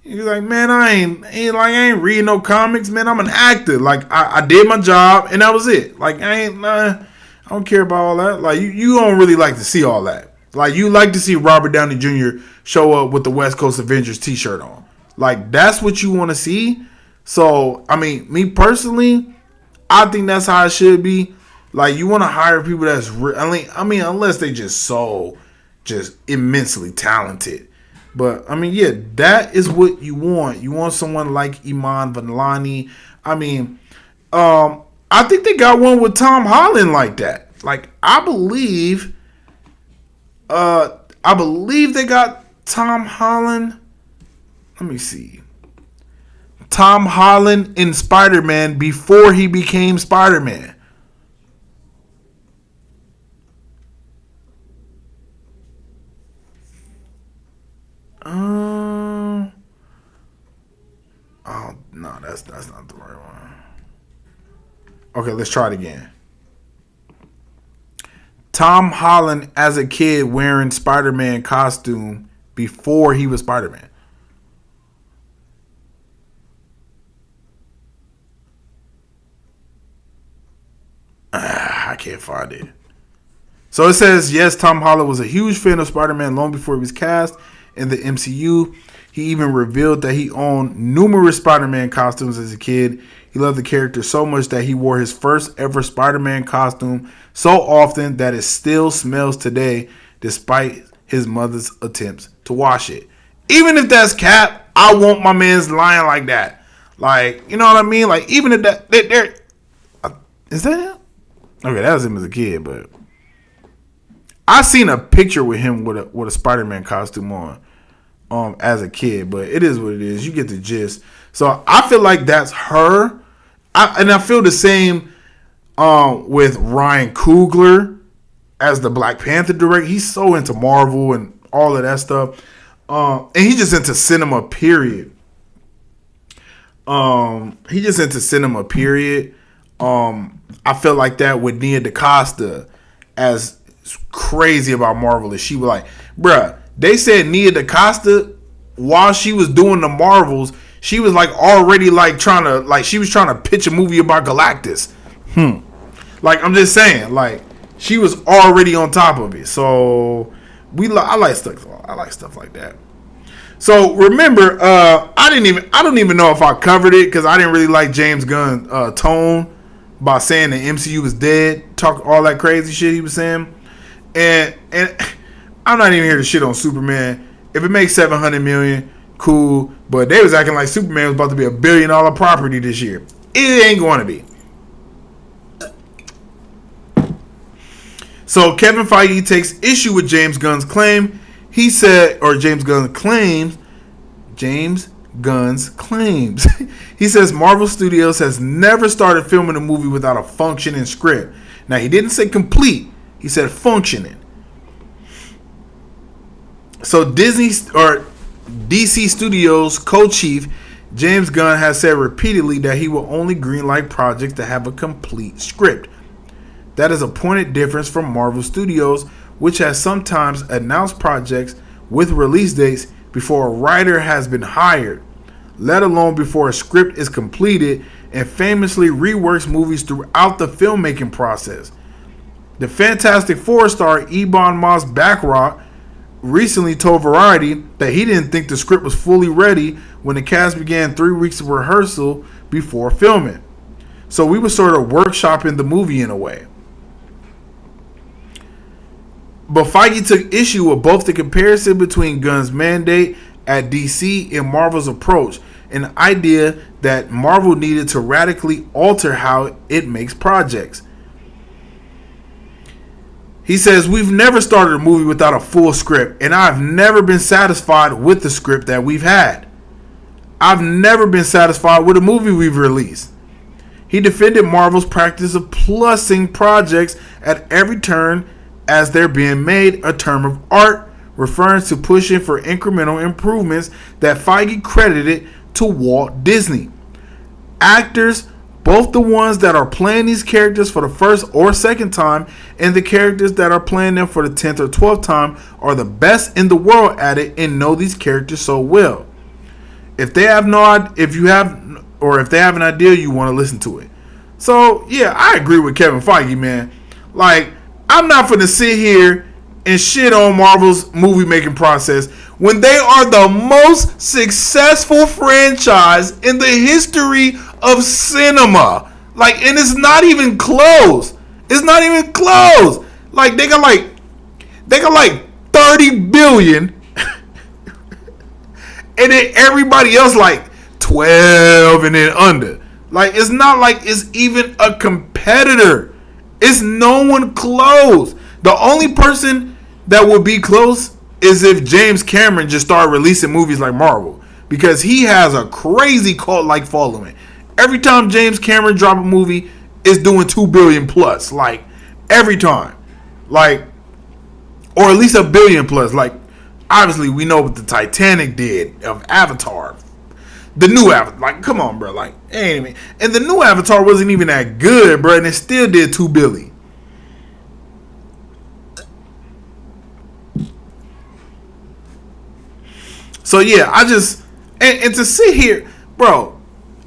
[SPEAKER 1] he's like, man, I ain't reading no comics, man. I'm an actor. Like, I did my job, and that was it. Like, I don't care about all that. Like, you don't really like to see all that. Like, you like to see Robert Downey Jr. show up with the West Coast Avengers t-shirt on. Like, that's what you want to see. So, I mean, me personally, I think that's how it should be. Like, you want to hire people that's I mean, unless they just immensely talented. But, I mean, yeah, that is what you want. You want someone like Iman Vellani. I mean, I think they got one with Tom Holland like that. Like, I believe they got Tom Holland. Let me see. Tom Holland in Spider-Man before he became Spider-Man. Oh no, that's not the right one. Okay, let's try it again. Tom Holland as a kid wearing Spider-Man costume before he was Spider-Man. I can't find it. So it says, yes, Tom Holland was a huge fan of Spider-Man long before he was cast in the MCU. He even revealed that he owned numerous Spider-Man costumes as a kid. He loved the character so much that he wore his first ever Spider-Man costume so often that it still smells today, despite his mother's attempts to wash it. Even if that's cap, I want my man's lying like that. Like, you know what I mean? Like, even if that, is that him? Okay, that was him as a kid, but I seen a picture with him with a Spider-Man costume on as a kid, but it is what it is. You get the gist. So I feel like that's her. I feel the same with Ryan Coogler as the Black Panther director. He's so into Marvel and all of that stuff. And he's just into cinema, period. I feel like that with Nia DaCosta, as crazy about Marvel as she was like, bruh, they said Nia DaCosta, while she was doing the Marvels, she was like already like trying to pitch a movie about Galactus. Like, I'm just saying, like, she was already on top of it. So I like stuff like that. So remember, I don't even know if I covered it because I didn't really like James Gunn's tone by saying the MCU was dead, talk all that crazy shit he was saying, and I'm not even here to shit on Superman. If it makes $700 million, cool. But they was acting like Superman was about to be $1 billion property this year. It ain't going to be. So Kevin Feige takes issue with James Gunn's claim. He said, or James Gunn's claims. He says Marvel Studios has never started filming a movie without a functioning script. Now, he didn't say complete. He said functioning. So DC Studios co-chief James Gunn has said repeatedly that he will only greenlight projects that have a complete script. That is a pointed difference from Marvel Studios, which has sometimes announced projects with release dates before a writer has been hired, let alone before a script is completed, and famously reworks movies throughout the filmmaking process. The Fantastic Four star Ebon Moss-Bachrach recently told Variety that he didn't think the script was fully ready when the cast began 3 weeks of rehearsal before filming. So we were sort of workshopping the movie in a way. But Feige took issue with both the comparison between Gunn's mandate at DC and Marvel's approach, an idea that Marvel needed to radically alter how it makes projects. He says, we've never started a movie without a full script, and I've never been satisfied with the script that we've had. I've never been satisfied with a movie we've released. He defended Marvel's practice of plussing projects at every turn as they're being made a term of art, referring to pushing for incremental improvements that Feige credited to Walt Disney. Actors Both the ones that are playing these characters for the first or second time and the characters that are playing them for the 10th or 12th time are the best in the world at it and know these characters so well. If they have if they have an idea, you want to listen to it. So yeah, I agree with Kevin Feige, man. Like, I'm not gonna sit here and shit on Marvel's movie making process when they are the most successful franchise in the history of cinema. Like, and it's not even close. It's not even close. Like, they got like 30 billion and then everybody else like 12 and then under. Like, it's not like it's even a competitor. It's no one close. The only person that would be close is if James Cameron just started releasing movies like Marvel, because he has a crazy cult-like following. Every time James Cameron drop a movie, it's doing 2 billion plus. Like, every time. Like, or at least 1 billion plus. Like, obviously, we know what the Titanic did of Avatar. The new Avatar. Like, come on, bro. Like, ain't even. And the new Avatar wasn't even that good, bro. And it still did 2 billion. So, yeah, I just. And to sit here, bro,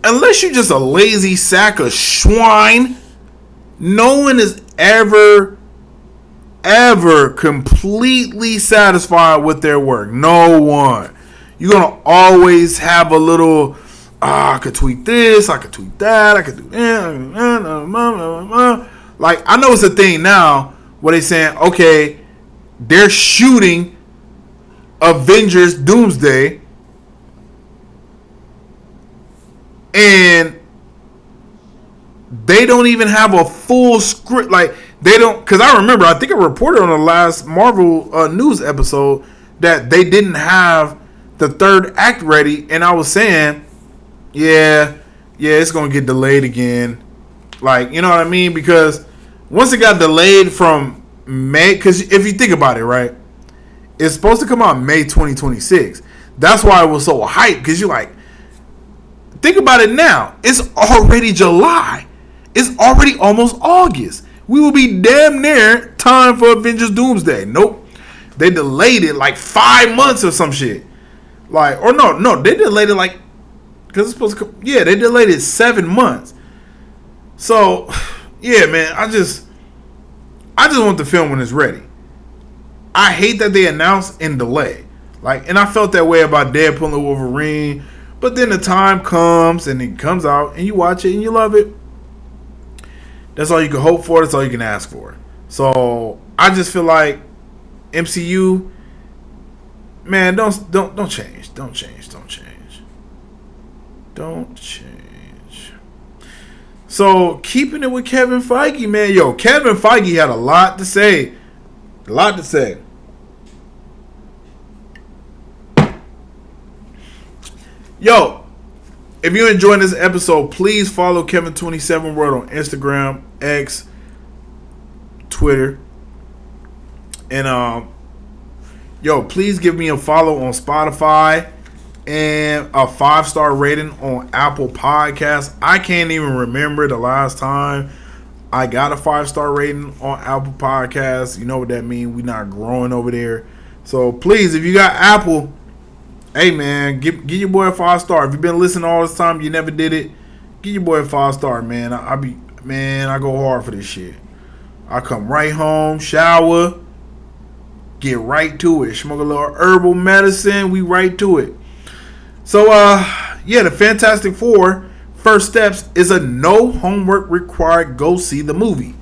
[SPEAKER 1] unless you're just a lazy sack of swine, no one is ever completely satisfied with their work. No one. You're going to always have a little, I could tweet this, I could tweet that, I could do that. Like, I know it's a thing now where they're saying, okay, they're shooting Avengers Doomsday, and they don't even have a full script. Like, they don't, because I remember, I think I reported on the last Marvel news episode that they didn't have the third act ready, and I was saying, yeah, it's gonna get delayed again. Like, you know what I mean? Because once it got delayed from May, because if you think about it, right, it's supposed to come out May 2026. That's why it was so hyped, because you're like, think about it now. It's already July. It's already almost August. We will be damn near time for Avengers Doomsday. Nope. They delayed it like 5 months or some shit. Like, or no, they delayed it like, because it's supposed to come, yeah, they delayed it 7 months. So, yeah, man, I just want the film when it's ready. I hate that they announce and delay. Like, and I felt that way about Deadpool and Wolverine, but then the time comes and it comes out and you watch it and you love it. That's all you can hope for. That's all you can ask for. So I just feel like MCU, man, don't change. Don't change. So keeping it with Kevin Feige, man, yo, Kevin Feige had a lot to say. Yo, if you're enjoying this episode, please follow Kevin27 World on Instagram, X, Twitter, and yo, please give me a follow on Spotify and a 5-star rating on Apple Podcasts. I can't even remember the last time I got a 5-star rating on Apple Podcasts. You know what that means? We not growing over there. So please, if you got Apple, hey man, give your boy a 5-star. If you've been listening all this time, you never did it, give your boy a 5-star, man. I go hard for this shit. I come right home, shower, get right to it. Smoke a little herbal medicine, we right to it. So, yeah, the Fantastic Four First Steps is a no homework required go see the movie.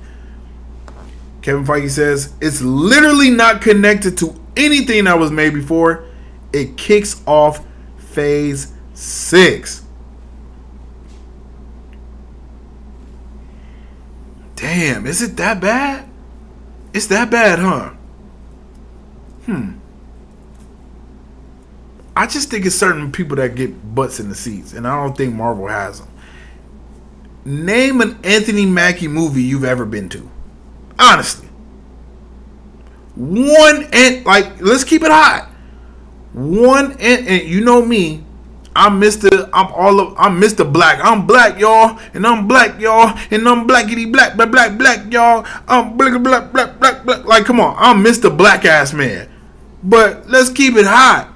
[SPEAKER 1] Kevin Feige says it's literally not connected to anything that was made before. It kicks off Phase 6. Damn, is it that bad? It's that bad, huh? I just think it's certain people that get butts in the seats, and I don't think Marvel has them. Name an Anthony Mackie movie you've ever been to. Honestly. One, and like, let's keep it hot. One, and you know me, I'm Mr. Black. I'm black, y'all, and I'm black, y'all, and I'm blackity black, black, black, black, y'all. I'm black, black, black, black, black. Like, come on, I'm Mr. Black ass man. But let's keep it hot.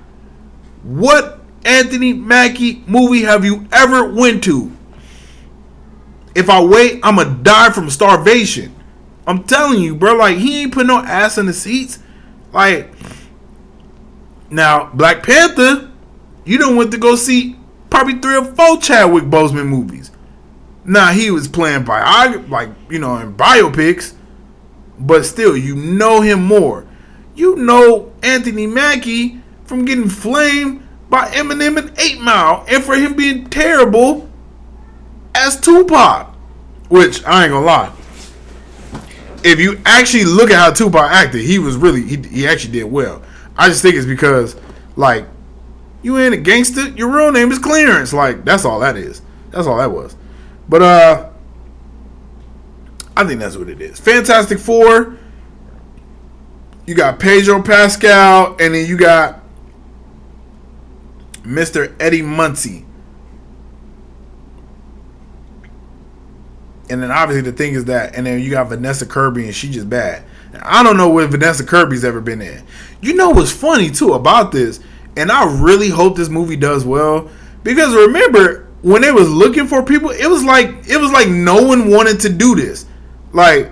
[SPEAKER 1] What Anthony Mackie movie have you ever went to? If I wait, I'ma die from starvation. I'm telling you, bro. Like, he ain't put no ass in the seats. Like, now Black Panther, you done went to go see probably 3 or 4 Chadwick Boseman movies. Now, he was playing in biopics, but still, you know him more. You know Anthony Mackie from getting flamed by Eminem and 8 Mile, and for him being terrible as Tupac. Which, I ain't gonna lie, if you actually look at how Tupac acted, he actually did well. I just think it's because, like, you ain't a gangster, your real name is Clarence. Like, that's all that is. That's all that was. But I think that's what it is. Fantastic Four, you got Pedro Pascal, and then you got Mr. Eddie Muncie. And then obviously the thing is that, and then you got Vanessa Kirby, and she just bad. I don't know what Vanessa Kirby's ever been in. You know what's funny too about this, and I really hope this movie does well, because remember when they was looking for people, it was like no one wanted to do this. Like,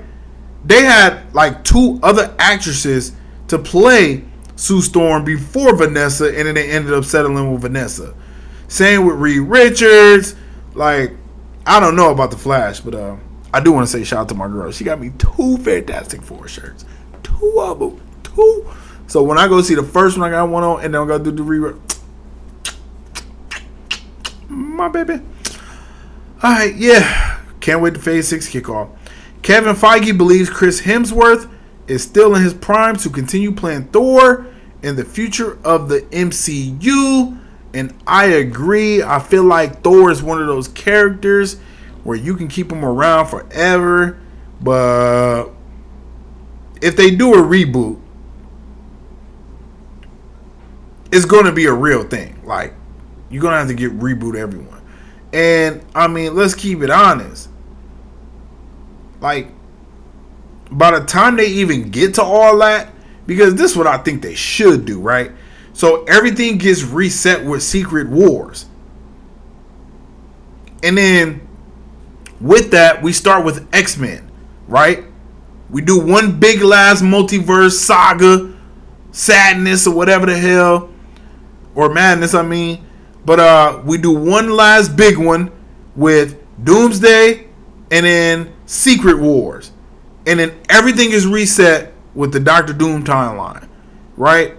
[SPEAKER 1] they had like 2 other actresses to play Sue Storm before Vanessa, and then they ended up settling with Vanessa. Same with Reed Richards. Like, I don't know about The Flash, but I do want to say shout out to my girl. She got me 2 Fantastic Four shirts. 2 of them. 2. So when I go see the first one, I got one on, and then I'm going to do the rewrite. My baby. Alright, yeah. Can't wait to Phase 6 kickoff. Kevin Feige believes Chris Hemsworth is still in his prime to continue playing Thor in the future of the MCU. And I agree. I feel like Thor is one of those characters where you can keep him around forever. But if they do a reboot, it's going to be a real thing. Like, you're going to have to reboot everyone. And, I mean, let's keep it honest. Like, by the time they even get to all that, because this is what I think they should do, right? So everything gets reset with Secret Wars. And then with that, we start with X-Men, right? We do one big last multiverse saga, sadness or whatever the hell, or madness, I mean. But we do one last big one with Doomsday and then Secret Wars. And then everything is reset with the Doctor Doom timeline, right?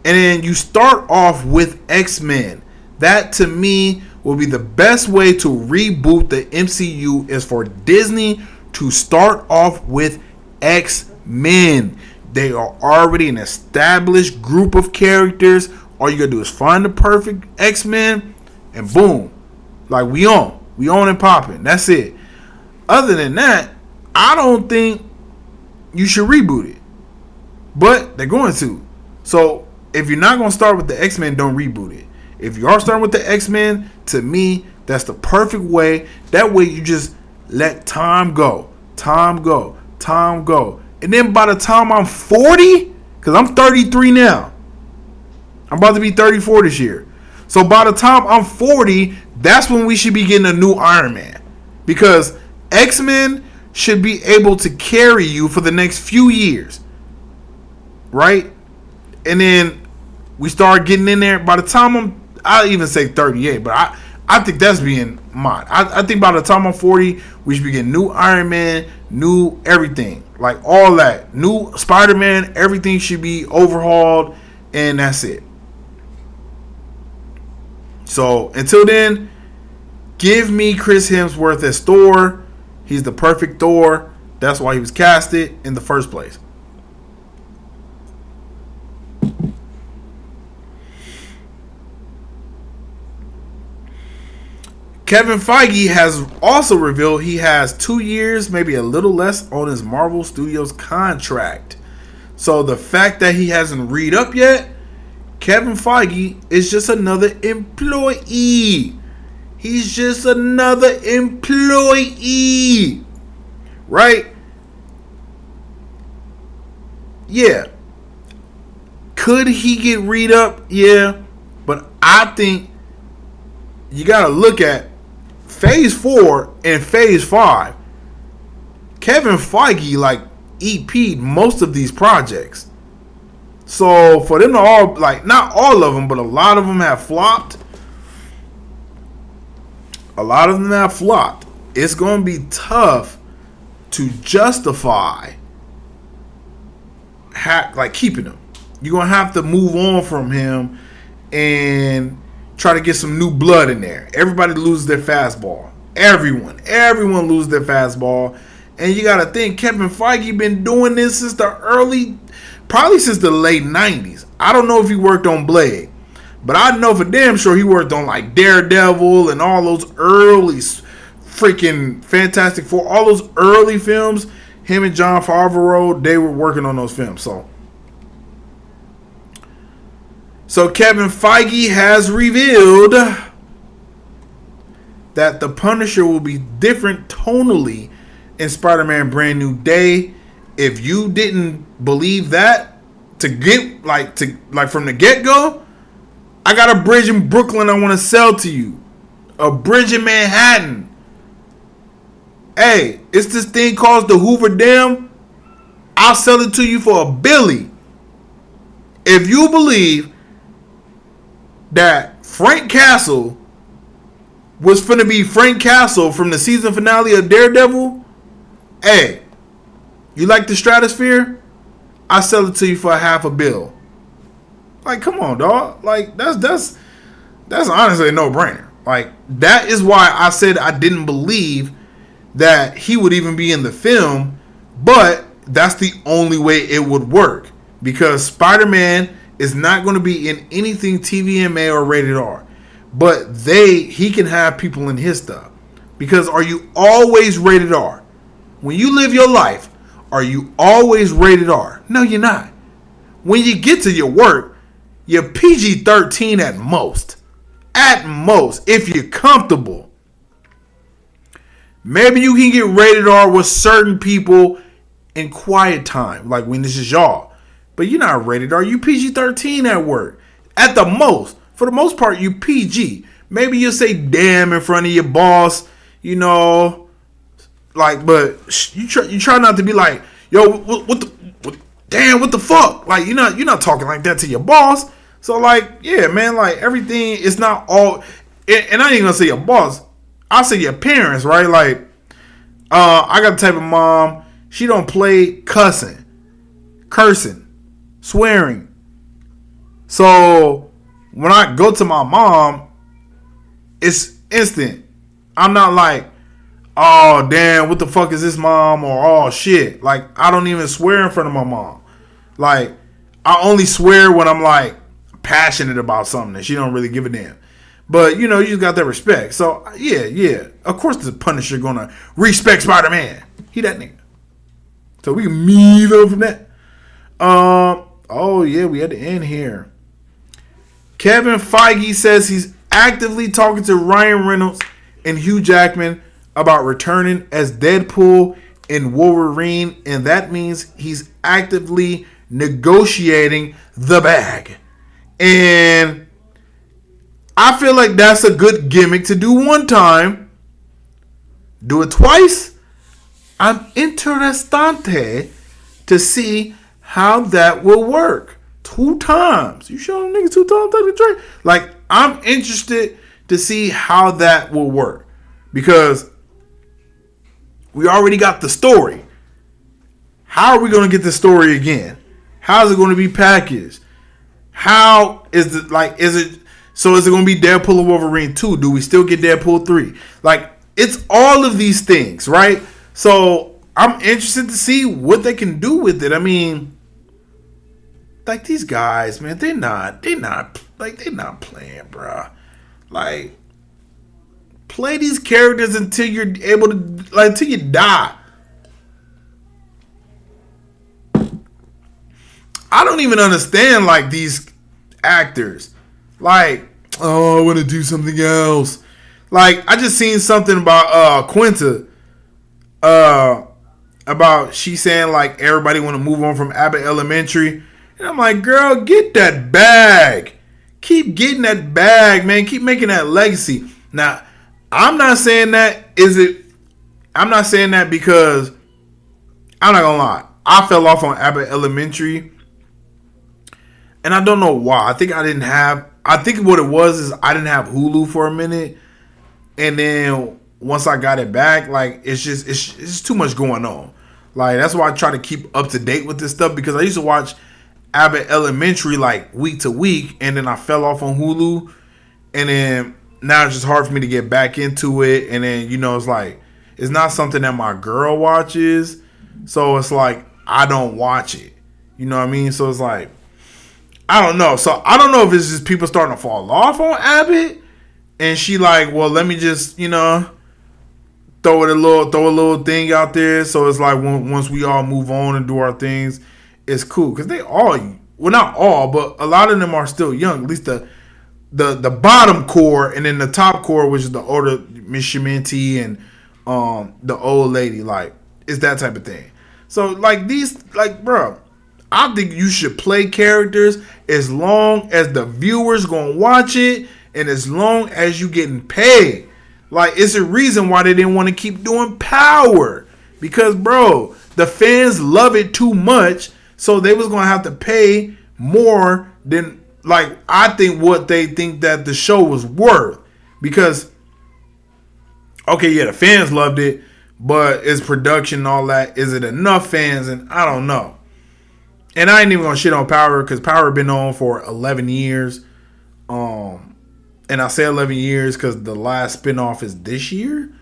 [SPEAKER 1] And then you start off with X-Men. That, to me, will be the best way to reboot the MCU, is for Disney to start off with X-Men. They are already an established group of characters. All you gotta do is find the perfect X-Men, and boom. Like, we on and popping. That's it. Other than that, I don't think you should reboot it. But they're going to. So, if you're not going to start with the X-Men, don't reboot it. If you are starting with the X-Men, to me, that's the perfect way. That way you just let time go. Time go. Time go. And then by the time I'm 40, because I'm 33 now. I'm about to be 34 this year. So by the time I'm 40, that's when we should be getting a new Iron Man. Because X-Men should be able to carry you for the next few years. Right? And then we start getting in there. By the time I'll even say 38, but I think that's being mine. I think by the time I'm 40, we should be getting new Iron Man, new everything. Like, all that. New Spider-Man, everything should be overhauled, and that's it. So, until then, give me Chris Hemsworth as Thor. He's the perfect Thor. That's why he was casted in the first place. Kevin Feige has also revealed he has 2 years, maybe a little less, on his Marvel Studios contract. So the fact that he hasn't read up yet Kevin Feige is just another employee. He's just another employee. Right? Yeah. Could he get read up? Yeah. But I think you got to look at Phase 4 and Phase 5. Kevin Feige, like, EP'd most of these projects. So, for them to all, like, not all of them, but a lot of them have flopped. It's going to be tough to justify, keeping him. You're going to have to move on from him and try to get some new blood in there. Everybody loses their fastball. Everyone loses their fastball. And you got to think, Kevin Feige been doing this since probably since the late 90s. I don't know if he worked on Blade, but I know for damn sure he worked on like Daredevil and all those early freaking Fantastic Four, all those early films. Him and Jon Favreau, they were working on those films. So Kevin Feige has revealed that the Punisher will be different tonally in Spider-Man Brand New Day. If you didn't believe that, from the get-go, I got a bridge in Brooklyn I want to sell to you. A bridge in Manhattan. Hey, it's this thing called the Hoover Dam. I'll sell it to you for $1 billion. If you believe that Frank Castle was finna be Frank Castle from the season finale of Daredevil, hey, you like the Stratosphere? I sell it to you for $500 million. Like, come on, dog. Like, that's honestly a no-brainer. Like, that is why I said I didn't believe that he would even be in the film, but that's the only way it would work, because Spider-Man is not going to be in anything TVMA or rated R, but he can have people in his stuff. Because are you always rated R? When you live your life, are you always rated R? No, you're not. When you get to your work, you're PG-13 at most. At most, if you're comfortable. Maybe you can get rated R with certain people in quiet time, like when this is y'all. But you're not rated R. You PG-13 at work. At the most. For the most part, you PG. Maybe you'll say damn in front of your boss, you know. Like, but you try not to be like, yo, what the fuck? Like, you're not talking like that to your boss. So, like, yeah, man, like, everything is not all, and I ain't gonna say your boss, I'll say your parents, right? Like, I got the type of mom, she don't play cursing, swearing. So, when I go to my mom, it's instant. I'm not like, oh, damn, what the fuck is this, mom? Or, oh, shit. Like, I don't even swear in front of my mom. Like, I only swear when I'm, like, passionate about something and she don't really give a damn. But, you know, you just got that respect. So, yeah. Of course the Punisher gonna respect Spider-Man. He that nigga. So, we can move on from that. Oh, yeah, we had to end here. Kevin Feige says he's actively talking to Ryan Reynolds and Hugh Jackman about returning as Deadpool and Wolverine, and that means he's actively negotiating the bag. And I feel like that's a good gimmick to do one time. Do it twice. I'm interested to see how that will work. 2 times. You showing niggas 2 times? Like, I'm interested to see how that will work. Because we already got the story. How are we going to get the story again? How is it going to be packaged? How is it, like, is it going to be Deadpool and Wolverine 2? Do we still get Deadpool 3? Like, it's all of these things, right? So, I'm interested to see what they can do with it. I mean, like, these guys, man, they're not playing, bruh. Like, play these characters until you're able to, like, until you die. I don't even understand, like, these actors. Like, oh, I want to do something else. Like, I just seen something about Quinta. About she saying like everybody want to move on from Abbott Elementary. And I'm like, girl, get that bag. Keep getting that bag, man. Keep making that legacy. Now, I'm not saying that I'm not saying that because I'm not gonna lie. I fell off on Abbott Elementary. And I don't know why. I think what it was is I didn't have Hulu for a minute. And then once I got it back, like it's just too much going on. Like that's why I try to keep up to date with this stuff, because I used to watch Abbott Elementary like week to week, and then I fell off on Hulu, and then now it's just hard for me to get back into it. And then it's like it's not something that my girl watches, so it's like I don't watch it. You know what I mean? So it's like I don't know. So I don't know if it's just people starting to fall off on Abbott, and she like, well, let me just throw a little thing out there. So it's like once we all move on and do our things, it's cool, because they all, well, not all, but a lot of them are still young. At least the bottom core, and then the top core, which is the older Miss Shimenti and the old lady. Like it's that type of thing. So like bro, I think you should play characters as long as the viewers gonna watch it, and as long as you getting paid. Like, it's a reason why they didn't want to keep doing Power. Because, bro, the fans love it too much. So they was going to have to pay more than, like, I think what they think that the show was worth. Because, okay, yeah, the fans loved it. But its production and all that, is it enough fans? And I don't know. And I ain't even going to shit on Power, because Power been on for 11 years. And I say 11 years because the last spinoff is this year.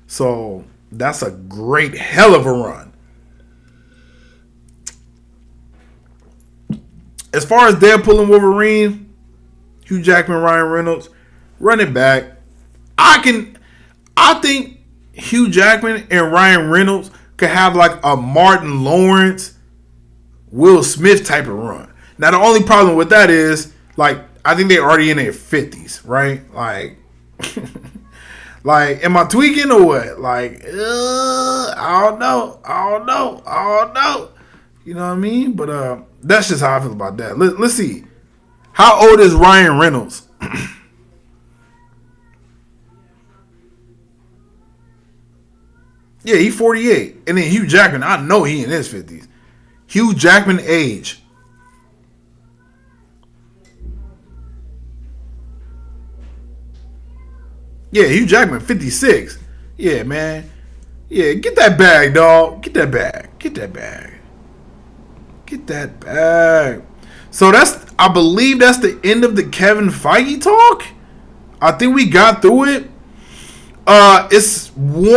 [SPEAKER 1] So that's a great hell of a run. As far as Deadpool and Wolverine, Hugh Jackman, Ryan Reynolds, run it back. I think Hugh Jackman and Ryan Reynolds could have like a Martin Lawrence, Will Smith type of run. Now the only problem with that is like, I think they're already in their 50s, right? Like, am I tweaking or what? Like, I don't know. You know what I mean? But that's just how I feel about that. Let's see. How old is Ryan Reynolds? Yeah, he's 48. And then Hugh Jackman, I know he in his 50s. Hugh Jackman age. Yeah, Hugh Jackman, 56. Yeah, man. Yeah, get that bag, dog. Get that bag. So I believe that's the end of the Kevin Feige talk. I think we got through it. It's one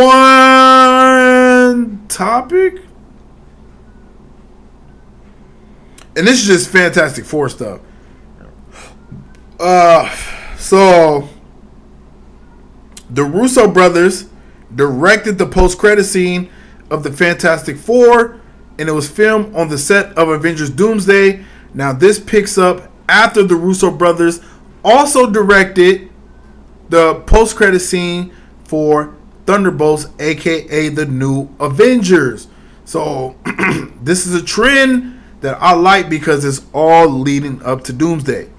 [SPEAKER 1] topic. And this is just Fantastic Four stuff. So the Russo brothers directed the post-credit scene of the Fantastic Four, and it was filmed on the set of Avengers Doomsday. Now, this picks up after the Russo brothers also directed the post-credit scene for Thunderbolts, aka the New Avengers. So, this is a trend that I like because it's all leading up to Doomsday.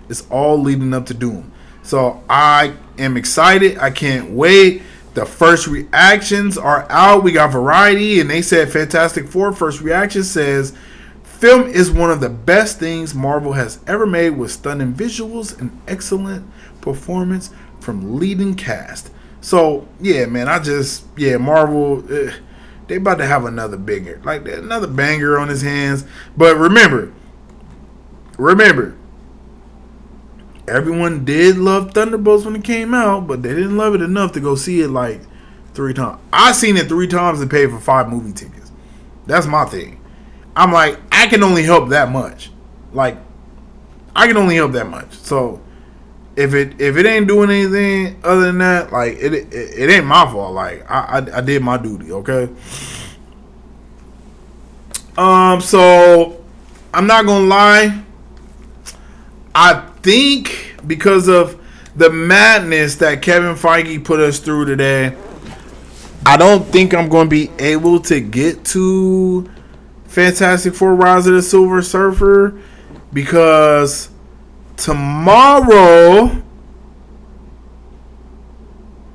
[SPEAKER 1] It's all leading up to Doom. So, I am excited. I can't wait. The first reactions are out. We got Variety, and they said Fantastic Four first reaction says, film is one of the best things Marvel has ever made, with stunning visuals and excellent performance from leading cast. So, yeah, man, Marvel, they about to have another banger on his hands. But remember, everyone did love Thunderbolts when it came out, but they didn't love it enough to go see it like 3 times. I seen it 3 times and paid for 5 movie tickets. That's my thing. I'm like, I can only help that much. So if it ain't doing anything other than that, like it ain't my fault. Like I did my duty, okay? So I'm not gonna lie. I think because of the madness that Kevin Feige put us through today, I don't think I'm going to be able to get to Fantastic Four: Rise of the Silver Surfer because tomorrow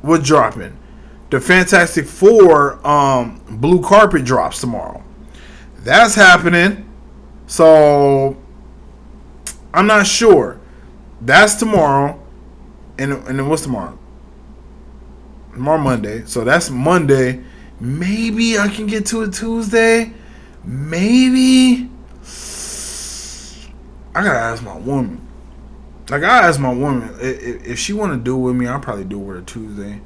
[SPEAKER 1] we're dropping. The Fantastic Four blue carpet drops tomorrow. That's happening. So I'm not sure. That's tomorrow. And then what's tomorrow? Tomorrow Monday. So that's Monday. Maybe I can get to it Tuesday. Maybe. I gotta ask my woman. Like, I asked my woman if she want to do it with me. I'll probably do it with her Tuesday.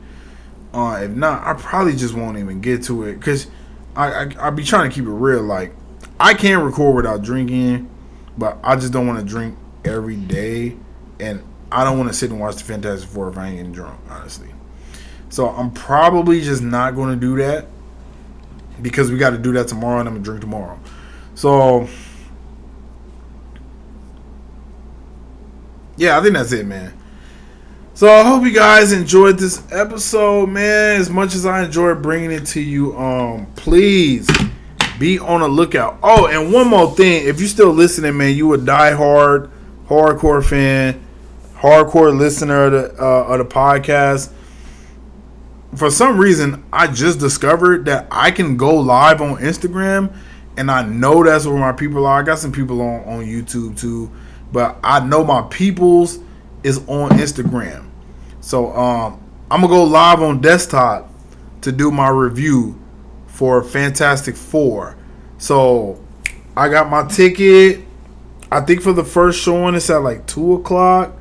[SPEAKER 1] If not, I probably just won't even get to it because I be trying to keep it real. Like, I can't record without drinking, but I just don't want to drink every day, and I don't want to sit and watch the Fantastic Four if I ain't getting drunk, honestly. So I'm probably just not going to do that because we got to do that tomorrow, and I'm gonna drink tomorrow. So yeah, I think that's it, man. So I hope you guys enjoyed this episode, man. As much as I enjoyed bringing it to you, please be on the lookout. Oh, and one more thing. If you're still listening, man, you a diehard, hardcore fan, hardcore listener of the podcast. For some reason, I just discovered that I can go live on Instagram, and I know that's where my people are. I got some people on YouTube too, but I know my peoples is on Instagram. So I'm gonna go live on desktop to do my review for Fantastic Four. So I got my ticket. I think for the first showing it's at like 2:00.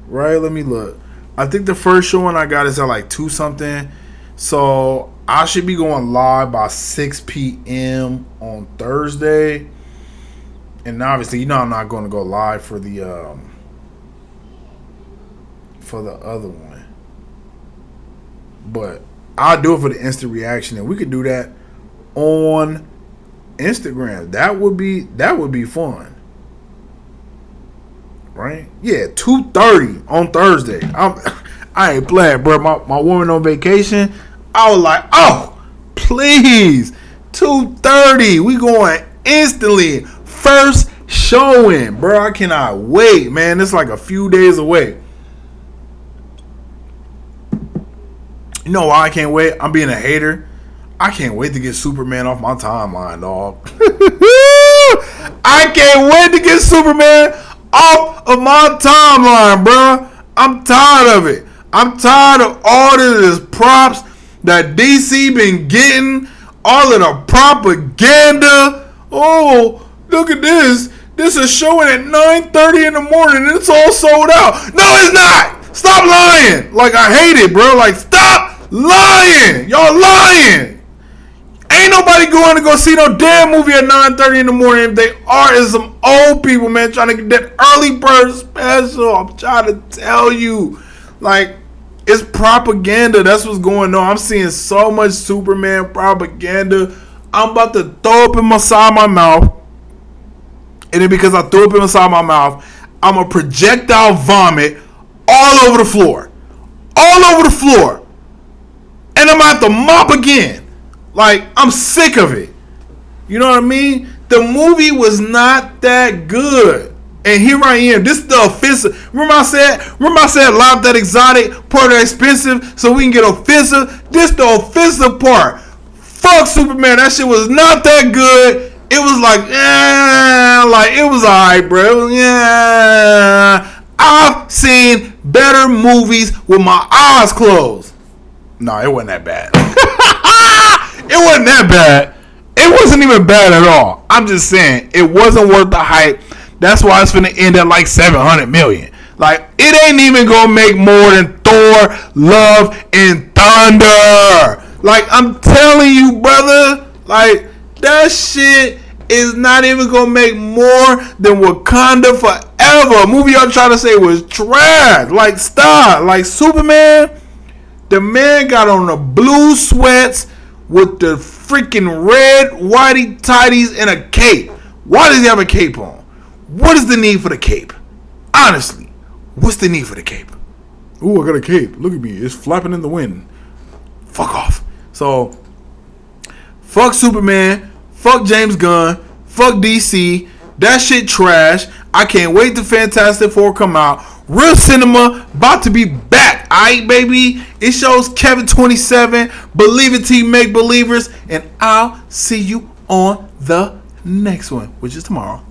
[SPEAKER 1] Right? Let me look. I think the first showing I got is at like 2 something. So I should be going live by 6 p.m. on Thursday. And obviously, you know, I'm not going to go live for the other one. But I'll do it for the instant reaction, and we could do that on Instagram. That would be fun. Right? Yeah, 2:30 on Thursday. I ain't playing, bro. My woman on vacation. I was like, oh, please, 2:30. We going instantly. First showing, bro. I cannot wait, man. It's like a few days away. You know why I can't wait? I'm being a hater. I can't wait to get Superman off my timeline, dog. I can't wait to get Superman off of my timeline, bro. I'm tired of it. I'm tired of all of this props that DC been getting. All of the propaganda. Oh, look at this. This is showing at 9:30 in the morning and it's all sold out. No, it's not. Stop lying. Like, I hate it, bro. Like, stop lying. Y'all lying. Ain't nobody going to go see no damn movie at 9:30 in the morning. If they are, is some old people, man, trying to get that early bird special. I'm trying to tell you. Like, it's propaganda. That's what's going on. I'm seeing so much Superman propaganda. I'm about to throw up inside my mouth. And then because I threw up inside my mouth, I'm a projectile vomit all over the floor. All over the floor. And I'm going to have to mop again. Like, I'm sick of it. You know what I mean? The movie was not that good. And here I am. This is the offensive. Remember I said live that exotic, part of expensive, so we can get offensive. This the offensive part. Fuck Superman. That shit was not that good. It was like, it was alright, bro. It was, I've seen better movies with my eyes closed. No, it wasn't that bad. It wasn't that bad. It wasn't even bad at all. I'm just saying, it wasn't worth the hype. That's why it's gonna end at like 700 million. Like, it ain't even gonna make more than Thor, Love, and Thunder. Like, I'm telling you, brother. Like, that shit is not even gonna make more than Wakanda Forever. A movie y'all trying to say was trash. Like, stop. Like, Superman, the man got on the blue sweats with the freaking red whitey tighties and a cape. Why does he have a cape on? What is the need for the cape? honestly, what's the need for the cape?
[SPEAKER 2] Ooh, I got a cape. Look at me. It's flapping in the wind.
[SPEAKER 1] Fuck off. So, fuck Superman. Fuck James Gunn. Fuck DC. That shit trash. I can't wait to Fantastic Four come out. Real cinema about to be back. Alright, baby. It shows Kevin 27. Believe it till you make believers. And I'll see you on the next one, which is tomorrow.